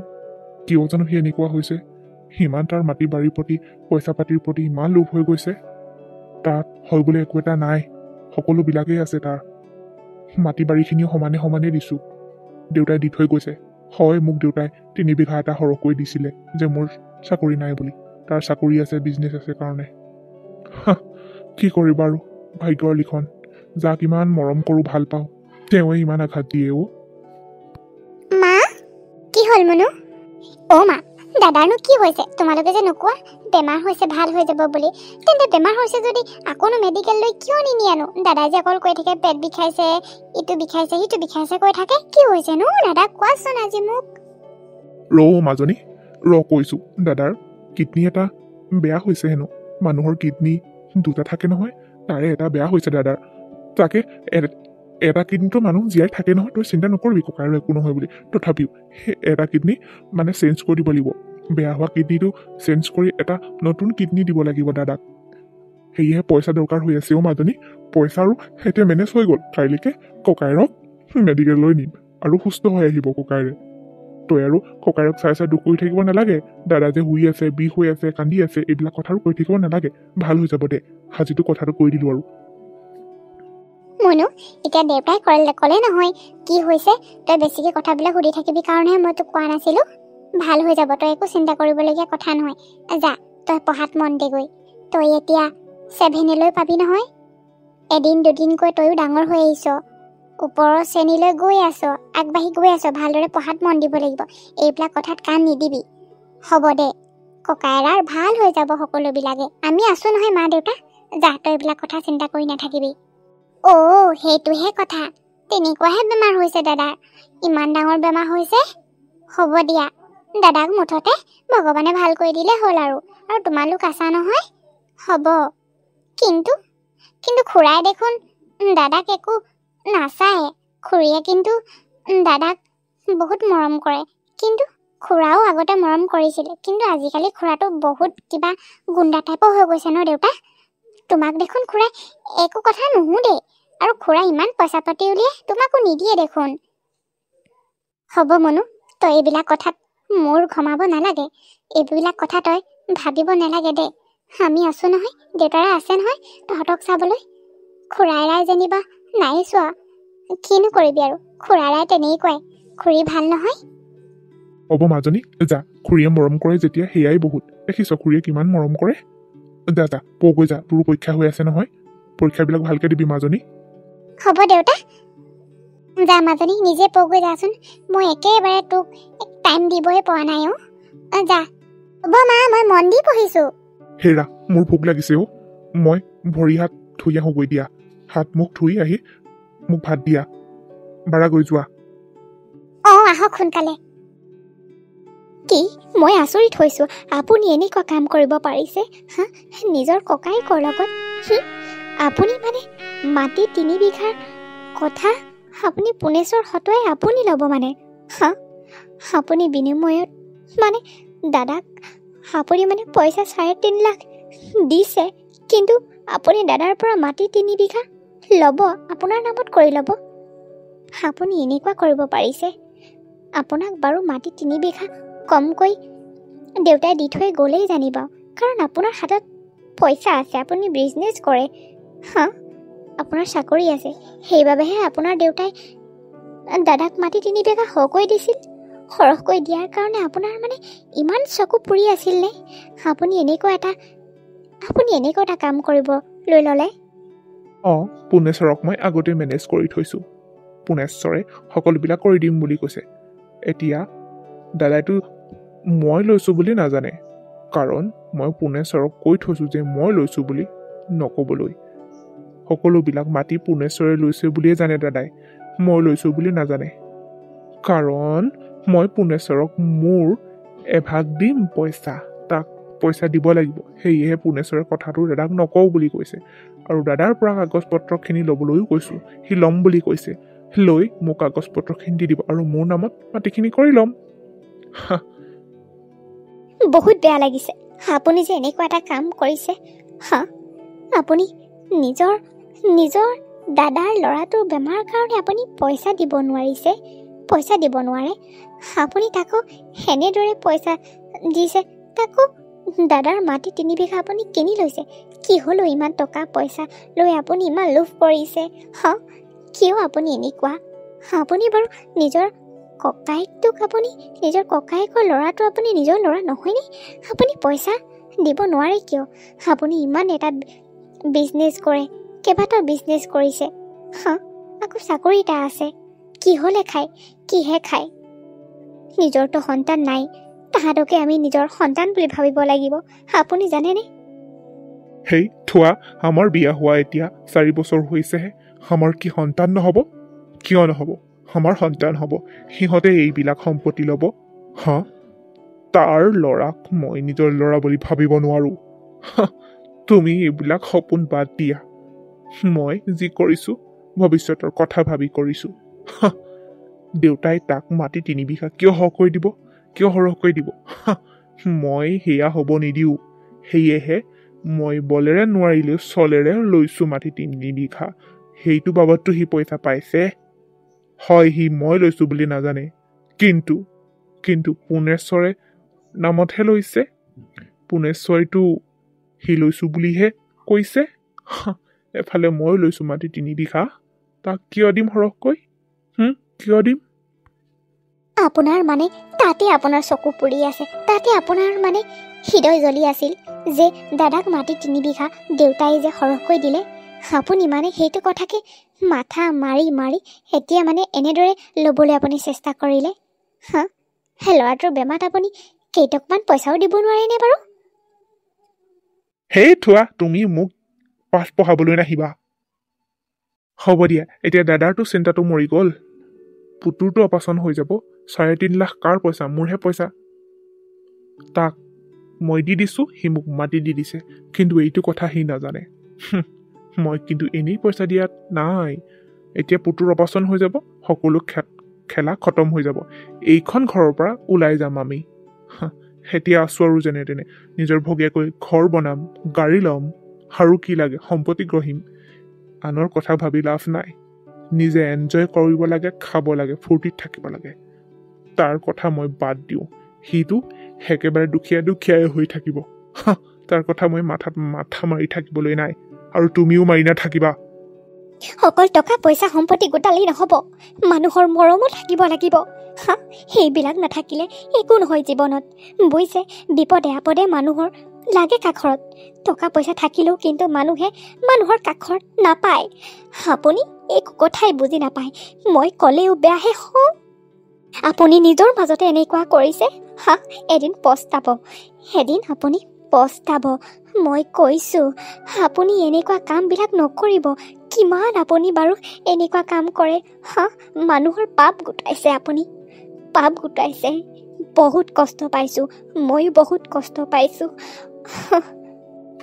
কিয় জানো সি এনেকুৱা হৈছে সিমান তাৰ মাটি বাৰীৰ প্ৰতি পইচা পাতিৰ প্ৰতি ইমান লোভ হৈ গৈছে তাত হয় বোলে একো এটা নাই সকলোবিলাকেই আছে তাৰ মাটি বাৰীখিনিও সমানে সমানে দিছোঁ দেউতাই দি থৈ গৈছে হয় মোক দেউতাই 3 বিঘা এটা সৰহকৈ দিছিলে যে মোৰ চাকৰি নাই বুলি তাৰ চাকৰি আছে বিজনেছ আছে কাৰণে কি কৰিবা আৰু ভাগ্যৰ লিখন যাক ইমান মৰম কৰোঁ ভাল পাওঁ তেওঁৱে ইমান আঘাত দিয়ে মা কি হ'ল মনু মা দাদাৰনো কি হৈছে তোমালোকে যে নোকোৱা বেমাৰ হৈছে ভাল হৈ যাব বুলি তেন্তে বেমাৰ হৈছে যদি আকৌনো মেডিকেললৈ কিয় নিনিয়ানো দাদাই যে অকল কৈ থাকে পেট বিষাইছে ইটো বিষাইছে সিটো বিষাইছে কৈ থাকে কি হৈছে নো দাদা কোৱাচোন আজি মোক মাজনী কৈছোঁ দাদাৰ কিডনী এটা বেয়া হৈছে হেনো মানুহৰ কিডনী 2টা থাকে নহয় তাৰে এটা বেয়া হৈছে দাদাৰ তাকে এটা কিডনীটো মানুহ জীয়াই থাকে নহয় তই চিন্তা নকৰিবি ককাইৰ একো নহয় বুলি তথাপিও সেই এটা কিডনী মানে চেঞ্জ কৰি দিব লাগিব বেয়া হোৱা কিডনীটো চেঞ্জ কৰি এটা নতুন কিডনী দিব লাগিব দাদাক সেয়েহে পইচা দৰকাৰ হৈ আছে মাজনী পইচা আৰু সেইটোৱে মেনেজ হৈ গ'ল কাইলৈকে ককাইৰক মেডিকেললৈ নিম আৰু সুস্থ হৈ আহিব ককাইৰে তই আৰু ককাইৰক চাই চাই দুখ কৰি থাকিব নালাগে দাদা যে শুই আছে বিষ হৈ আছে কান্দি আছে এইবিলাক কথা আৰু কৈ থাকিব নালাগে ভাল হৈ যাব দে আজিতো কথাটো কৈ দিলো আৰু মনু এতিয়া দেউতাই ক'লে নহয় কি হৈছে তই বেছিকৈ কথাবিলাক সুধি থাকিবি কাৰণেহে মই তোক কোৱা নাছিলোঁ ভাল হৈ যাব তই একো চিন্তা কৰিবলগীয়া কথা নহয় যা তই পঢ়াত মন দেগৈ তই এতিয়া 7লৈ পাবি নহয় এদিন দুদিনকৈ তয়ো ডাঙৰ হৈ আহিছ ওপৰৰ শ্ৰেণীলৈ গৈ আছ আগবাঢ়ি গৈ আছ ভালদৰে পঢ়াত মন দিব লাগিব এইবিলাক কথাত কাণ নিদিবি হ'ব দে ককাইৰাৰ ভাল হৈ যাব সকলোবিলাকে আমি আছোঁ নহয় মা দেউতা যা তই এইবিলাক কথা চিন্তা কৰি নাথাকিবি সেইটোহে কথা তেনেকুৱাহে বেমাৰ হৈছে দাদাৰ ইমান ডাঙৰ বেমাৰ হৈছে হ'ব দিয়া দাদাক মুঠতে ভগৱানে ভাল কৰি দিলে হ'ল আৰু তোমালোক আছা নহয় হ'ব কিন্তু খুৰাই দেখোন দাদাক একো নাচায় খুৰীয়ে কিন্তু দাদাক বহুত মৰম কৰে কিন্তু খুৰাও আগতে মৰম কৰিছিলে কিন্তু আজিকালি খুৰাটো বহুত কিবা গুণ্ডা টাইপৰ হৈ গৈছে ন দেউতা তোমাক দেখোন খুৰাই একো কথা নুশুধে আৰু খুৰা ইমান পইচা পাতি উলিয়াই তোমাকো নিদিয়ে দেখোন হ'ব মনু তই এইবিলাক কথাত মোৰ ঘমাব নালাগে এইবিলাক কথা তই ভাবিব নালাগে দে আমি আছোঁ নহয় দেউতাৰা আছে নহয় তহঁতক চাবলৈ খুৰাইৰাই যেনিবা নাই চোৱা কিনো কৰিবি আৰু খুৰাৰাই তেনেকুৱাই খুৰী ভাল নহয় হ'ব মাজনী যা খুৰীয়ে মৰম কৰে যেতিয়া সেয়াই বহুত দেখিছ খুৰীয়ে কিমান মৰম কৰে যা যা পগৈ যা তোৰো পৰীক্ষা হৈ আছে নহয় পৰীক্ষাবিলাক ভালকে দিবি মাজনী হ'ব দেউতা যা মাজনী নিজে পগৈ যাচোন মই একেবাৰে তোক টাইম দিবই পৰা নাই যা হ'ব মা মই মন দি পঢ়িছোঁ হেৰা মোৰ ভোক লাগিছে মই ভৰি হাত ধুই আহোঁগৈ দিয়া হাত মুখ ধুই আহি মোক ভাত দিয়া বাৰা গৈ যোৱা আহক সোনকালে কি মই আচৰিত হৈছোঁ আপুনি এনেকুৱা কাম কৰিব পাৰিছে নিজৰ ককায়েকৰ লগত আপুনি মানে মাটি 3 বিঘাৰ কথা আপুনি পুনেশ্বৰ হতুৱাই আপুনি ল'ব মানে আপুনি বিনিময়ত মানে দাদাক আপুনি মানে পইচা 3.5 লাখ দিছে কিন্তু আপুনি দাদাৰ পৰা মাটি 3 বিঘা ল'ব আপোনাৰ নামত কৰি ল'ব আপুনি এনেকুৱা কৰিব পাৰিছে আপোনাক বাৰু মাটি 3 বিঘা কমকৈ দেউতাই দি থৈ গ'লেই জানিব কাৰণ আপোনাৰ হাতত পইচা আছে আপুনি বিজনেছ কৰে আপোনাৰ চাকৰি আছে সেইবাবেহে আপোনাৰ দেউতাই দাদাক মাটি 3 বিঘা সৰহকৈ দিছিল সৰহকৈ দিয়াৰ কাৰণে আপোনাৰ মানে ইমান চকু পুৰি আছিল নে আপুনি এনেকুৱা এটা কাম কৰিব লৈ ল'লে পুনেশ্বৰক মই আগতে মেনেজ কৰি থৈছোঁ পুনেশ্বৰে সকলোবিলাক কৰি দিম বুলি কৈছে এতিয়া দাদাইতো মই লৈছোঁ বুলি নাজানে কাৰণ মই পুনেশ্বৰক কৈ থৈছোঁ যে মই লৈছোঁ বুলি নক'বলৈ সকলোবিলাক মাটি পুনেশ্বৰে লৈছে বুলিয়ে জানে দাদাই মই লৈছোঁ বুলি নাজানে কাৰণ মই পুনেশ্বৰক মোৰ এভাগ দিম তাক পইচা দিব লাগিব সেয়েহে পুনেশ্বৰে কথাটো দাদাক নকওঁ বুলি কৈছে আৰু দাদাৰ পৰা কাগজ পত্ৰখিনি ল'বলৈও কৈছোঁ সি ল'ম বুলি কৈছে লৈ মোক কাগজ পত্ৰখিনি দি দিব আৰু মোৰ নামত মাটিখিনি কৰি ল'ম বহুত বেয়া লাগিছে আপুনি যে এনেকুৱা এটা কাম কৰিছে আপুনি নিজৰ দাদাৰ ল'ৰাটোৰ বেমাৰৰ কাৰণে আপুনি পইচা দিব নোৱাৰে আপুনি তাকো সেনেদৰে পইচা দিছে তাকো দাদাৰ মাটি 3 বিঘা আপুনি কিনি লৈছে কি হ'লো ইমান টকা পইচা লৈ আপুনি ইমান লোভ কৰিছে কিয় আপুনি এনেকুৱা আপুনি বাৰু নিজৰ ককায়েকটোক আপুনি নিজৰ ককায়েকৰ ল'ৰাটো আপুনি নিজৰ ল'ৰা নহয়নে আপুনি পইচা দিব নোৱাৰে কিয় আপুনি ইমান এটা বিজনেছ কৰে কেইবাটাও বিজনেছ কৰিছে আকৌ চাকৰি এটা আছে কিহলে খায় কিহে খায় নিজৰতো সন্তান নাই তাহাঁতকে আমি নিজৰ সন্তান বুলি ভাবিব লাগিব আপুনি জানেনে হেই থোৱা আমাৰ বিয়া হোৱা এতিয়া 4 বছৰ হৈছেহে আমাৰ কি সন্তান নহ'ব কিয় নহ'ব আমাৰ সন্তান হ'ব সিহঁতে এইবিলাক সম্পত্তি ল'ব তাৰ ল'ৰাক মই নিজৰ ল'ৰা বুলি ভাবিব নোৱাৰোঁ তুমি এইবিলাক সপোন বাদ দিয়া মই যি কৰিছোঁ ভৱিষ্যতৰ কথা ভাবি কৰিছোঁ দেউতাই তাক মাটি 3 বিঘা কিয় সৰহকৈ দিব মই সেয়া হ'ব নিদিওঁ সেয়েহে মই বলেৰে নোৱাৰিলেও চলেৰে লৈছোঁ মাটি 3 বিঘা সেইটো বাবদতো সি পইচা পাইছে হয় সি মই লৈছোঁ বুলি নাজানে কিন্তু কিন্তু পুনেশ্বৰে নামতহে লৈছে পুনেশ্বৰীটো সি লৈছোঁ বুলিহে কৈছে এফালে মই লৈছোঁ মাটি 3 বিঘা তাক কিয় দিম সৰহকৈ কিয় দিম আপোনাৰ মানে তাতে আপোনাৰ চকু পৰি আছে তাতে আপোনাৰ মানে হৃদয় জ্বলি আছিল যে দাদাক মাটি 3 বিঘা দেউতাই যে সৰহকৈ দিলে আপুনি মানে সেইটো কথাকে মাথা মাৰি মাৰি এতিয়া মানে এনেদৰে ল'বলৈ আপুনি চেষ্টা কৰিলে সেই ল'ৰাটোৰ বেমাৰত আপুনি কেইটকমান পইচাও দিব নোৱাৰেনে বাৰু সেই থোৱা তুমি মোক পাঠ পঢ়াবলৈ নাহিবা হ'ব দিয়া এতিয়া দাদাৰটো চিন্তাটো মৰি গ'ল পুতুৰটো অপাৰেশ্যন হৈ যাব 3.5 লাখ কাৰ পইচা মোৰহে পইচা তাক মই দি দিছোঁ সি মোক মাটি দি দিছে কিন্তু এইটো কথা সি নাজানে মই কিন্তু এনেই পইচা দিয়াত নাই এতিয়া পুতুৰ অপাৰেশ্যন হৈ যাব সকলো খেলা খতম হৈ যাব এইখন ঘৰৰ পৰা ওলাই যাম আমি এতিয়া আছোঁ আৰু যেনে তেনে নিজৰ ভগীয়াকৈ ঘৰ বনাম গাড়ী ল'ম আৰু কি লাগে সম্পত্তি গঢ়িম আনৰ কথা ভাবি লাভ নাই নিজে এনজয় কৰিব লাগে খাব লাগে ফূৰ্তিত থাকিব লাগে তাৰ কথা মই বাদ দিওঁ সিটো একেবাৰে দুখীয়াই হৈ থাকিব তাৰ কথা মই মাথা মাৰি থাকিবলৈ নাই আৰু তুমিও মাৰি নাথাকিবা অকল টকা পইচা সম্পত্তি গোটালেই নহ'ব মানুহৰ মৰমো থাকিব লাগিব সেইবিলাক নাথাকিলে একো নহয় জীৱনত বুজিছে বিপদে আপদে মানুহৰ লাগে কাষৰত টকা পইচা থাকিলেও কিন্তু মানুহৰ কাষত নাপায় আপুনি একো কথাই বুজি নাপায় মই ক'লেও বেয়াহে হওঁ আপুনি নিজৰ মাজতে এনেকুৱা কৰিছে এদিন আপুনি পস্তাব মই কৈছোঁ আপুনি এনেকুৱা কামবিলাক নকৰিব কিমান আপুনি বাৰু এনেকুৱা কাম কৰে মানুহৰ পাপ গোটাইছে বহুত কষ্ট পাইছোঁ ময়ো বহুত কষ্ট পাইছোঁ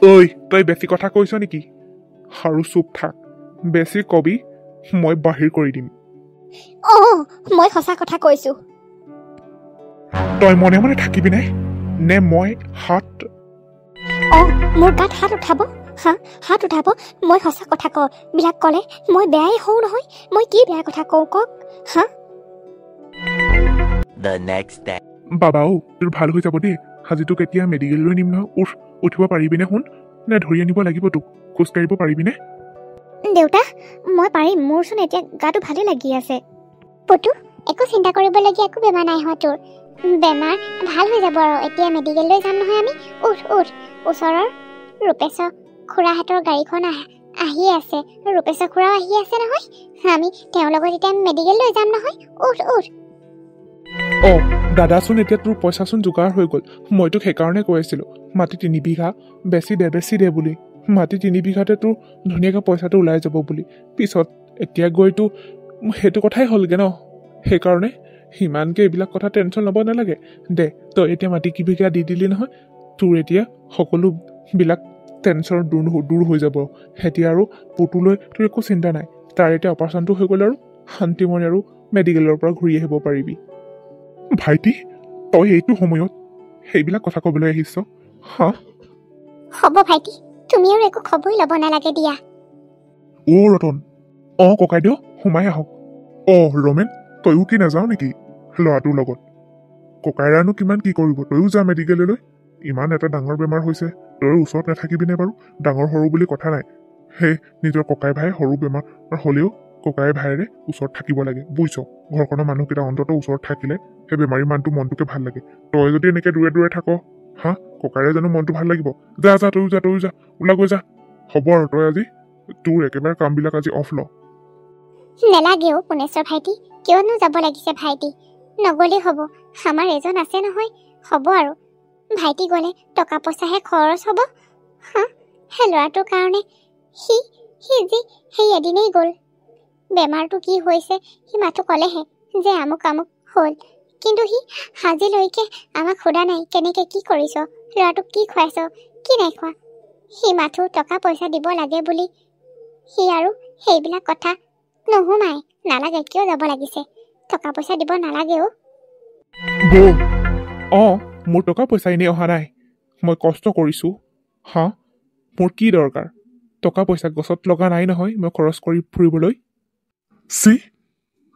ঐ তই বেছি কথা কৈছ নেকি আৰু চুপ থাক বেছি কবি মই বাহিৰ কৰি দিম মই সঁচা কথা কৈছোঁ তই মনে মনে থাকিবি নে মই মোৰ গাত হাত উঠাব মই সঁচা কথা বিলাক ক'লে মই বেয়াই হওঁ নহয় মই কি বেয়া কথা কওঁ কওক The next day. বাবাও তোৰ ভাল হৈ যাব দেই আজিতোক এতিয়া মেডিকেললৈ নিম নহয় উঠিব পাৰিবিনে শুন নে ধৰি আনিব লাগিব তোক খোজকাঢ়িব পাৰিবিনে দেউতা মই পাৰিম মোৰচোন এতিয়া গাটো ভালে লাগি আছে পুতু একো চিন্তা কৰিবলগীয়া একো বেমাৰ নাই হোৱা তোৰ বেমাৰ ভাল হৈ যাব আৰু এতিয়া মেডিকেললৈ যাম নহয় আমি উঠ ওচৰৰ ৰূপেশ খুৰাহঁতৰ গাড়ীখন আহি আছে ৰূপেশ খুৰাও আহি আছে নহয় আমি তেওঁৰ লগত এতিয়া মেডিকেললৈ যাম নহয় উঠ দাদাচোন এতিয়া তোৰ পইচাচোন যোগাৰ হৈ গ'ল মই তোক সেইকাৰণে কৈ আছিলোঁ মাটি 3 বিঘা বেছি দে বুলি মাটি 3 বিঘাতে তোৰ ধুনীয়াকৈ পইচাটো ওলাই যাব বুলি পিছত এতিয়া গৈতো সেইটো কথাই হ'লগৈ ন সেইকাৰণে সিমানকৈ এইবিলাক কথা টেনশ্যন ল'ব নালাগে দে তই এতিয়া মাটি কিবিঘা দি দিলি নহয় তোৰ এতিয়া সকলোবিলাক টেনশ্যন দূৰ হৈ যাব এতিয়া আৰু পুতুলৈ তোৰ একো চিন্তা নাই তাৰ এতিয়া অপাৰেশ্যনটো হৈ গ'ল আৰু শান্তিমনে আৰু মেডিকেলৰ পৰা ঘূৰি আহিব পাৰিবি ভাইটি তই এইটো সময়ত সেইবিলাক কথা ক'বলৈ আহিছ হ'ব ভাইটি তুমি আৰু একো খবই ল'ব নালাগে দিয়া ৰতন ককাইদেউ সোমাই আহক ৰমেন তয়ো কি নাযাওঁ নেকি ল'ৰাটোৰ লগত ককাইৰানো কিমান কি কৰিব তয়ো যা মেডিকেললৈ ইমান এটা ডাঙৰ বেমাৰ হৈছে তয়ো ওচৰত নাথাকিবিনে বাৰু ডাঙৰ সৰু বুলি কথা নাই সেই নিজৰ ককাই ভাই সৰু বেমাৰ হ'লেও ককাই ভাইৰে ওচৰত থাকিব লাগে বুজিছ ঘৰখনৰ মানুহকেইটা অন্তত ওচৰত থাকিলে সেই বেমাৰী মানুহটো মনটোকে ভাল লাগে তই যদি এনেকৈ দূৰে থাক ককাইৰে জানো মনটো ভাল লাগিব যা তয়ো যা ওলাগৈ যা হ'ব আৰু তই আজি তোৰ একেবাৰে কামবিলাক আজি অফ ল নেলাগেও পুনেশ্বৰ ভাইটি কিয়নো যাব লাগিছে ভাইটি নগ'লেই হ'ব আমাৰ এজন আছে নহয় হ'ব আৰু ভাইটি গ'লে টকা পইচাহে খৰচ হ'ব সেই ল'ৰাটোৰ কাৰণে সি যি সেই এদিনেই গ'ল বেমাৰটো কি হৈছে সি মাথো ক'লেহে যে আমুক হ'ল কিন্তু সি আজিলৈকে আমাক সোধা নাই কেনেকৈ কি কৰিছ ল'ৰাটোক কি খুৱাইছ কি নাই খোৱা সি মাথো টকা পইচা দিব লাগে বুলি সি আৰু সেইবিলাক কথা নোসোমাই নালাগে কিয় যাব লাগিছে টকা পইচা দিব নালাগেও মোৰ টকা পইচা এনেই অহা নাই মই কষ্ট কৰিছোঁ মোৰ কি দৰকাৰ টকা পইচা গছত লগা নাই নহয় মই খৰচ কৰি ফুৰিবলৈ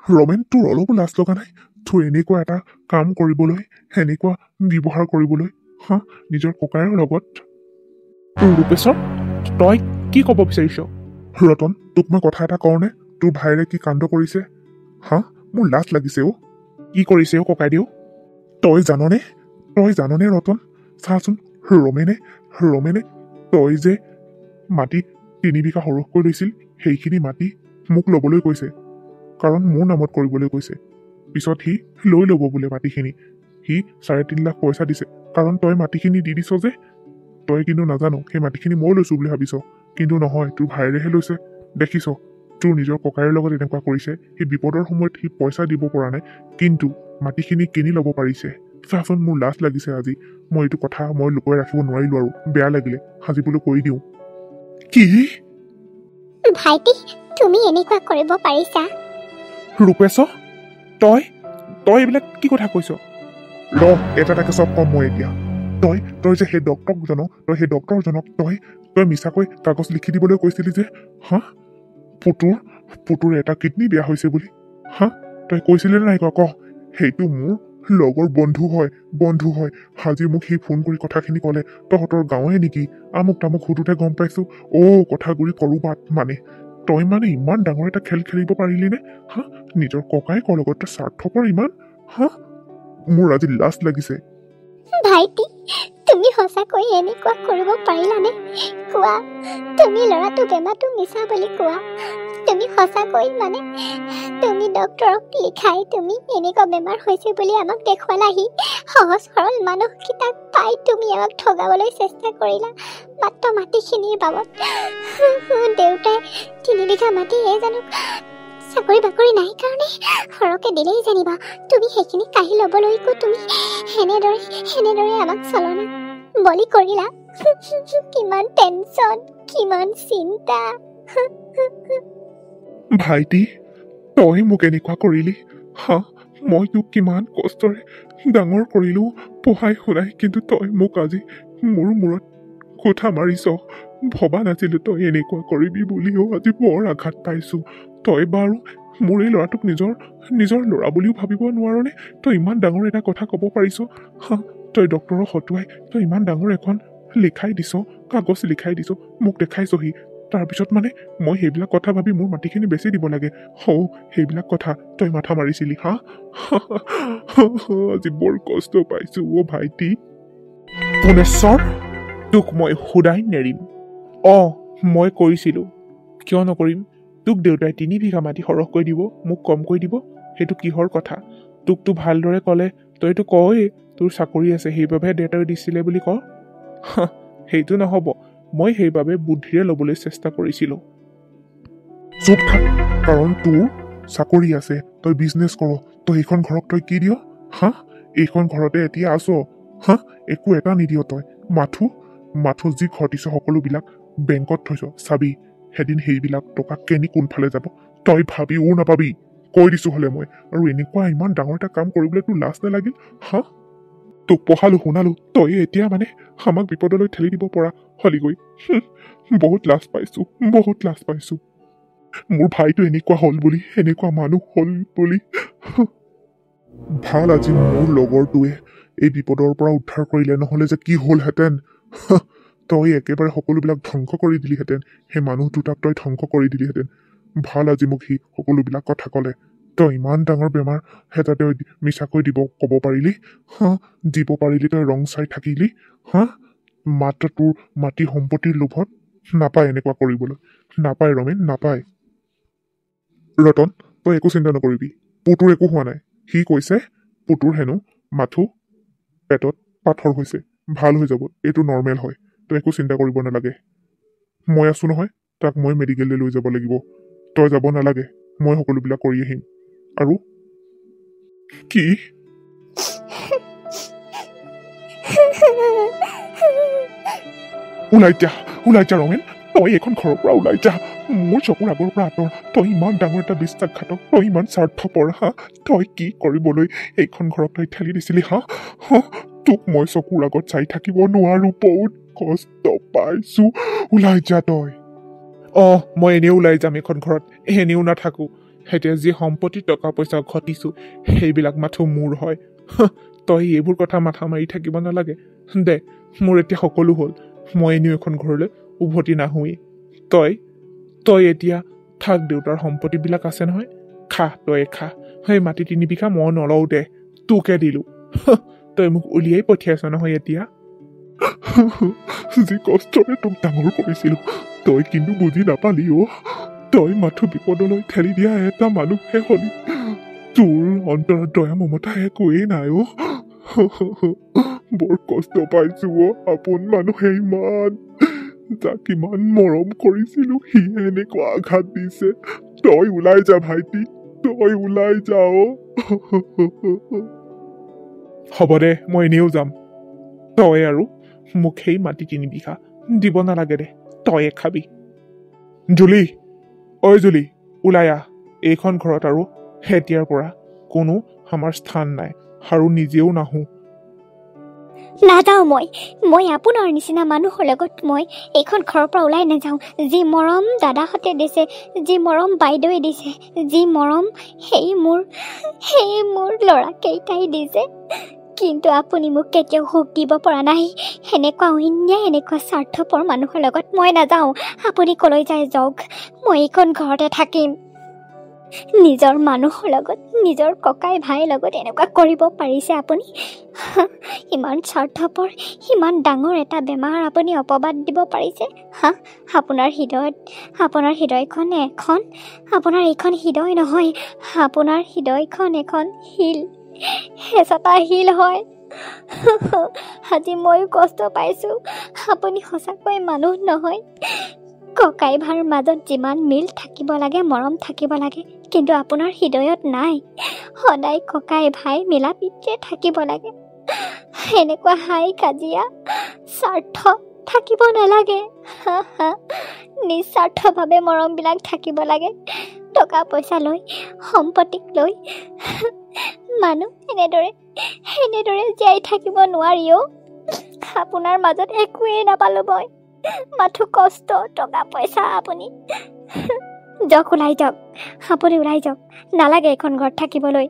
ৰমেন তোৰ অলপো লাজ লগা নাই তো এনেকুৱা এটা কাম কৰিবলৈ এনেকুৱা ব্যৱহাৰ কৰিবলৈ হা নিজৰ ককাইৰ লগত ৰূপেশ্বৰ তই কি ক'ব বিচাৰিছ ৰতন তোক মই কথা এটা কওঁনে তোৰ ভাইৰে কি কাণ্ড কৰিছে হা মোৰ লাজ লাগিছে অ' কি কৰিছে অ' ককাইদেউ তই জাননে ৰতন চাচোন ৰমেনে তই যে মাটি 3 বিঘা সৰহকৈ লৈছিল সেইখিনি মাটি মোক ল'বলৈ কৈছে কাৰণ মোৰ নামত কৰিবলৈ কৈছে পিছত সি লৈ ল'ব বোলে মাটিখিনি সি 3.5 লাখ পইচা দিছে কাৰণ তই মাটিখিনি দি দিছ যে তই কিন্তু নাজানো সেই মাটিখিনি মই লৈছো বুলি ভাবিছ কিন্তু নহয় তোৰ ভাইৰেহে লৈছে দেখিছ তোৰ নিজৰ ককাইৰ লগত এনেকুৱা কৰিছে সি বিপদৰ সময়ত সি পইচা দিব পৰা নাই কিন্তু মাটিখিনি কিনি ল'ব পাৰিছে চাচোন মোৰ লাজ লাগিছে আজি মই এইটো কথা মই লুকুৱাই ৰাখিব নোৱাৰিলো আৰু বেয়া লাগিলে সাজিবলৈ কৈ দিওঁ কি ভাইটি তুমি এনেকুৱা কৰিব পাৰিছা ৰূপেশ্বৰ তই এইবিলাক কি কথা কৈছ এটাকে চব কম মই এতিয়া তই যে সেই ডক্টৰজনক তই মিছাকৈ কাগজ লিখি দিবলৈ কৈছিলি যে হা পুতুৰ এটা কিডনী বেয়া হৈছে বুলি হা তই কৈছিলি নে নাই ক সেইটো মোৰ লগৰ বন্ধু হয় আজি মোক সি ফোন কৰি কথাখিনি ক'লে তহঁতৰ গাঁৱে নেকি আমুক তামুক সুধোতে গম পাইছো কথাগুৰি কৰবাত মানে তই মানে ইমান ডাঙৰ এটা খেল খেলিব পাৰিলি নে হা নিজৰ ককায়েকৰ লগত স্বাৰ্থপৰ ইমান হা মোৰ আজি লাজ লাগিছে ভাইটি তুমি সঁচাকৈ এনেকুৱা কৰিব পাৰিলানে কোৱা তুমি ল'ৰাটো বেমাৰটো মিছা বুলি কোৱা তুমি সঁচাকৈ মানে তুমি ডক্টৰক লিখাই তুমি এনেকুৱা বেমাৰ হৈছে বুলি আমাক দেখুৱালাহি সহজ সৰল মানুহকেইটাক পাই তুমি আমাক ঠগাবলৈ চেষ্টা কৰিলা মাত্ৰ মাটিখিনিৰ বাবদ দেউতাই 3 বিঘা মাটি জানো চাকৰি বাকৰি নাই কাৰণে সৰহকৈ দিলেই জানিবা তুমি সেইখিনি কাঢ়ি ল'বলৈকো তুমি সেনেদৰে আমাক চলনা বলি কৰিলা কিমান টেনচন কিমান চিন্তা ভাইটি তই মোক এনেকুৱা কৰিলি হা মই তোক কিমান কষ্টৰে ডাঙৰ কৰিলো পঢ়াই শুনাই কিন্তু তই মোক আজি মোৰ মূৰত কথা মাৰিছ ভবা নাছিলো তই এনেকুৱা কৰিবি বুলিও আজি বৰ আঘাত পাইছো তই বাৰু মোৰ এই ল'ৰাটোক নিজৰ ল'ৰা বুলিও ভাবিব নোৱাৰনে তই ইমান ডাঙৰ এটা কথা ক'ব পাৰিছ হা তই ডক্টৰক হতুৱাই তই ইমান ডাঙৰ এখন কাগজ লিখাই দিছ মোক দেখাইছহি তাৰপিছত মানে মই সেইবিলাক কথা ভাবি মোৰ মাটিখিনি বেছি দিব লাগে সেইবিলাক কথা তই মাথা মাৰিছিলি হা আজি বৰ কষ্ট পাইছো অ' ভাইটি পুনেশ্বৰ তোক মই সোধাই নেৰিম মই কৰিছিলো কিয় নকৰিম তোক দেউতাই 3 বিঘা মাটি সৰহকৈ দিব মোক কমকৈ দিব সেইটো কিহৰ কথা তোকতো ভালদৰে ক'লে তইতো কয়ে তোৰ চাকৰি আছে সেইবাবে দেউতাই দিছিলে বুলি ক সেইটো নহ'ব মই সেইবাবে বুদ্ধিৰে ল'বলৈ চেষ্টা কৰিছিলো চুপ থাক কাৰণ তোৰ চাকৰি আছে তই বিজনেছ কৰ তই এইখন ঘৰক তই কি দিয় হা এইখন ঘৰতে এতিয়া আছ হা একো এটা নিদিয় তই মাথো যি ঘটিছ সকলোবিলাক বেংকত থৈছ চাবি সেদিন সেইবিলাক টকা কেনি কোনফালে যাব তই ভাবিও নাপাবি কৈ দিছো হ'লে মই আৰু এনেকুৱা ইমান ডাঙৰ এটা কাম কৰিবলৈ তোৰ লাজ নালাগিল হা তোক পঢ়ালো শুনালো তই এতিয়া মানে আমাক বিপদলৈ ঠেলি দিব পৰা হলিগৈ বহুত লাজ পাইছো মোৰ ভাইটো এনেকুৱা হ'ল বুলি এনেকুৱা মানুহ হ'ল বুলি ভাল আজি মোৰ লগৰটোৱে এই বিপদৰ পৰা উদ্ধাৰ কৰিলে নহ'লে যে কি হ'লহেঁতেন তই একেবাৰে সকলোবিলাক ধ্বংস কৰি দিলিহেঁতেন সেই মানুহ দুটাক তই ধ্বংস কৰি দিলিহেঁতেন ভাল আজি মোক সি সকলোবিলাক কথা ক'লে তই ইমান ডাঙৰ বেমাৰ এটা তই মিছাকৈ ক'ব পাৰিলি হা দিব পাৰিলি তই ৰং চাই থাকিলি হা মাত্ৰ তোৰ মাটি সম্পত্তিৰ লোভত নাপায় এনেকুৱা কৰিবলৈ নাপায় ৰমেন নাপায় ৰতন তই একো চিন্তা নকৰিবি পুতুৰ একো হোৱা নাই সি কৈছে পুতুৰ হেনো মাথো পেটত পাথৰ হৈছে ভাল হৈ যাব এইটো নৰ্মেল হয় তই একো চিন্তা কৰিব নালাগে মই আছো নহয় তাক মই মেডিকেললৈ লৈ যাব লাগিব তই যাব নালাগে মই সকলোবিলাক কৰি আহিম আৰু কি ওলাই যা ৰমেন তই এইখন ঘৰৰ পৰা ওলাই যা মোৰ চকুৰ আগৰ পৰা আঁতৰ তই ইমান ডাঙৰ এটা বিশ্বাসঘাতক তই ইমান স্বাৰ্থপৰ হা তই কি কৰিবলৈ এইখন ঘৰক তই ঠেলি দিছিলি হা তোক মই চকুৰ আগত চাই থাকিব নোৱাৰো বহুত কষ্ট পাইছো ওলাই যা তই মই এনেও ওলাই যাম এইখন ঘৰত এনেও নাথাকো এতিয়া যি সম্পত্তি টকা পইচা ঘটিছো সেইবিলাক মাথো মোৰ হয় তই এইবোৰ কথা মাথা মাৰি থাকিব নালাগে দে মোৰ এতিয়া সকলো হ'ল মই এনেও এখন ঘৰলৈ উভতি নাহোৱেই তই এতিয়া থাক দেউতাৰ সম্পত্তিবিলাক আছে নহয় খা তই খা সেই মাটি 3 বিঘা মই নলওঁ দে তোকে দিলো তই মোক উলিয়াই পঠিয়াইছ নহয় এতিয়া যি কষ্টৰে তোক ডাঙৰ কৰিছিলো তই কিন্তু বুজি নাপালি তই মাথো বিপদলৈ ঠেলি দিয়া এটা মানুহহে হলি তোৰ অন্তৰত দয়া মমতা একোৱেই নাই বৰ কষ্ট পাইছো আপোন মানুহে ইমান যাক ইমান মৰম কৰিছিলো সি এনেকুৱা আঘাত দিছে তই ওলাই যা ভাইটি তই ওলাই যা হ'ব দে মই এনেও যাম তই আৰু মোক সেই মাটি 3 বিঘা দিব নালাগে দে তয়ে খাবি জুলি ঐ জুলি ওলাই আহ এইখন ঘৰত আৰু এতিয়াৰ পৰা কোনো আমাৰ স্থান নাই আৰু নিজেও নাহো নাযাওঁ মই আপোনাৰ নিচিনা মানুহৰ লগত মই এইখন ঘৰৰ পৰা ওলাই নাযাওঁ যি মৰম দাদাহঁতে দিছে যি মৰম বাইদেৱে দিছে যি মৰম সেই মোৰ ল'ৰাকেইটাই দিছে কিন্তু আপুনি মোক কেতিয়াও সুখ দিব পৰা নাই এনেকুৱা অন্যায় এনেকুৱা স্বাৰ্থপৰ মানুহৰ লগত মই নাযাওঁ আপুনি কলৈ যায় যাওক মই এইখন ঘৰতে থাকিম নিজৰ মানুহৰ লগত নিজৰ ককাই ভাইৰ লগত এনেকুৱা কৰিব পাৰিছে আপুনি ইমান স্বাৰ্থপৰ ইমান ডাঙৰ এটা বেমাৰ আপুনি অপবাদ দিব পাৰিছে আপোনাৰ হৃদয়খন আপোনাৰ এইখন হৃদয় নহয় আপোনাৰ হৃদয়খন এখন শিল হেঁচা শিল হয় আজি ময়ো কষ্ট পাইছোঁ আপুনি সঁচাকৈ মানুহ নহয় ককাই ভাইৰ মাজত যিমান মিল থাকিব লাগে মৰম থাকিব লাগে কিন্তু আপোনাৰ হৃদয়ত নাই সদায় ককাই ভাই মিলা প্ৰীতিৰে থাকিব লাগে এনেকুৱা হাই কাজিয়া স্বাৰ্থ থাকিব নালাগে নিস্বাৰ্থভাৱে মৰমবিলাক থাকিব লাগে টকা পইচা লৈ সম্পত্তিক লৈ মানুহ এনেদৰে জীয়াই থাকিব নোৱাৰিও আপোনাৰ মাজত একোৱেই নাপালোঁ মই মাথো কষ্ট টকা পইচা আপুনি ওলাই যাওক আপুনি ওলাই যাওক নালাগে এইখন ঘৰত থাকিবলৈ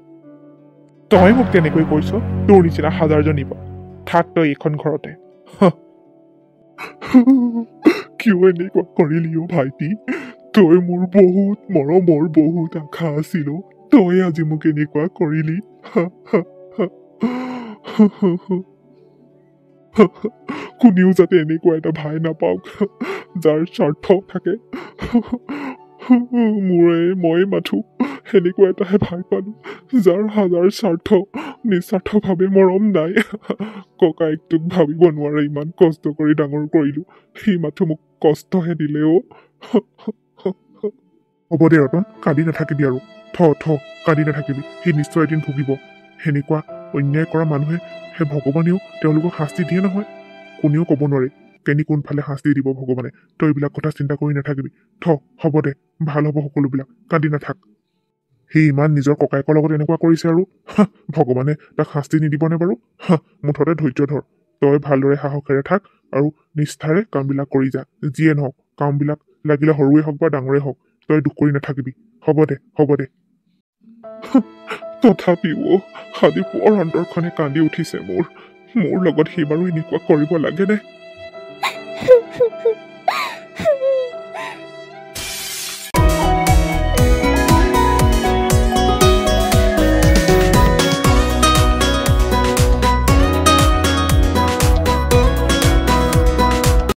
তই মোক তেনেকৈ কৈছ তোৰ নিচিনা হাজাৰজনী পা থাক তই এইখন ঘৰতে কিয় এনেকুৱা কৰিলি ভাইটি তই মোৰ বহুত মৰমৰ বহুত আশা আছিল তই আজি মোক এনেকুৱা কৰিলি কোনেও যাতে এনেকুৱা এটা ভাই নাপাওক যাৰ স্বাৰ্থ থাকে মই মাথো এনেকুৱা এটাহে ভাই পালো যাৰ হাজাৰ স্বাৰ্থ নিস্বাৰ্থভাৱে মৰম নাই ককাইকটোক ভাবিব নোৱাৰে ইমান কষ্ট কৰি ডাঙৰ কৰিলো সি মাথো মোক কষ্টহে দিলে হ'ব দে ৰতন কান্দি নাথাকিবি আৰু থ কান্দি নাথাকিবি সি নিশ্চয় এদিন ভুগিব সেনেকুৱা অন্যায় কৰা মানুহে সেই ভগৱানেও তেওঁলোকক শাস্তি দিয়ে নহয় কোনেও ক'ব নোৱাৰে কোনফালে শাস্তি দিব ভগৱানে তই এইবিলাক কথা চিন্তা কৰি নাথাকিবি হ'ব দে ভাল হ'ব সকলোবিলাক কান্দি নাথাক সি ইমান নিজৰ ককায়েকৰ লগত এনেকুৱা কৰিছে আৰু ভগৱানে তাক শাস্তি নিদিবনে বাৰু মুঠতে ধৈৰ্য ধৰ তই ভালদৰে সাহসেৰে থাক আৰু নিষ্ঠাৰে কামবিলাক কৰি যা যিয়ে নহওক কামবিলাক লাগিলে সৰুৱে হওক বা ডাঙৰে হওক তই দুখ কৰি নাথাকিবি হ'ব দে তথাপিও আজি বৰ অন্তৰখনে কান্দি উঠিছে মোৰ লগত সি বাৰু এনেকুৱা কৰিব লাগেনে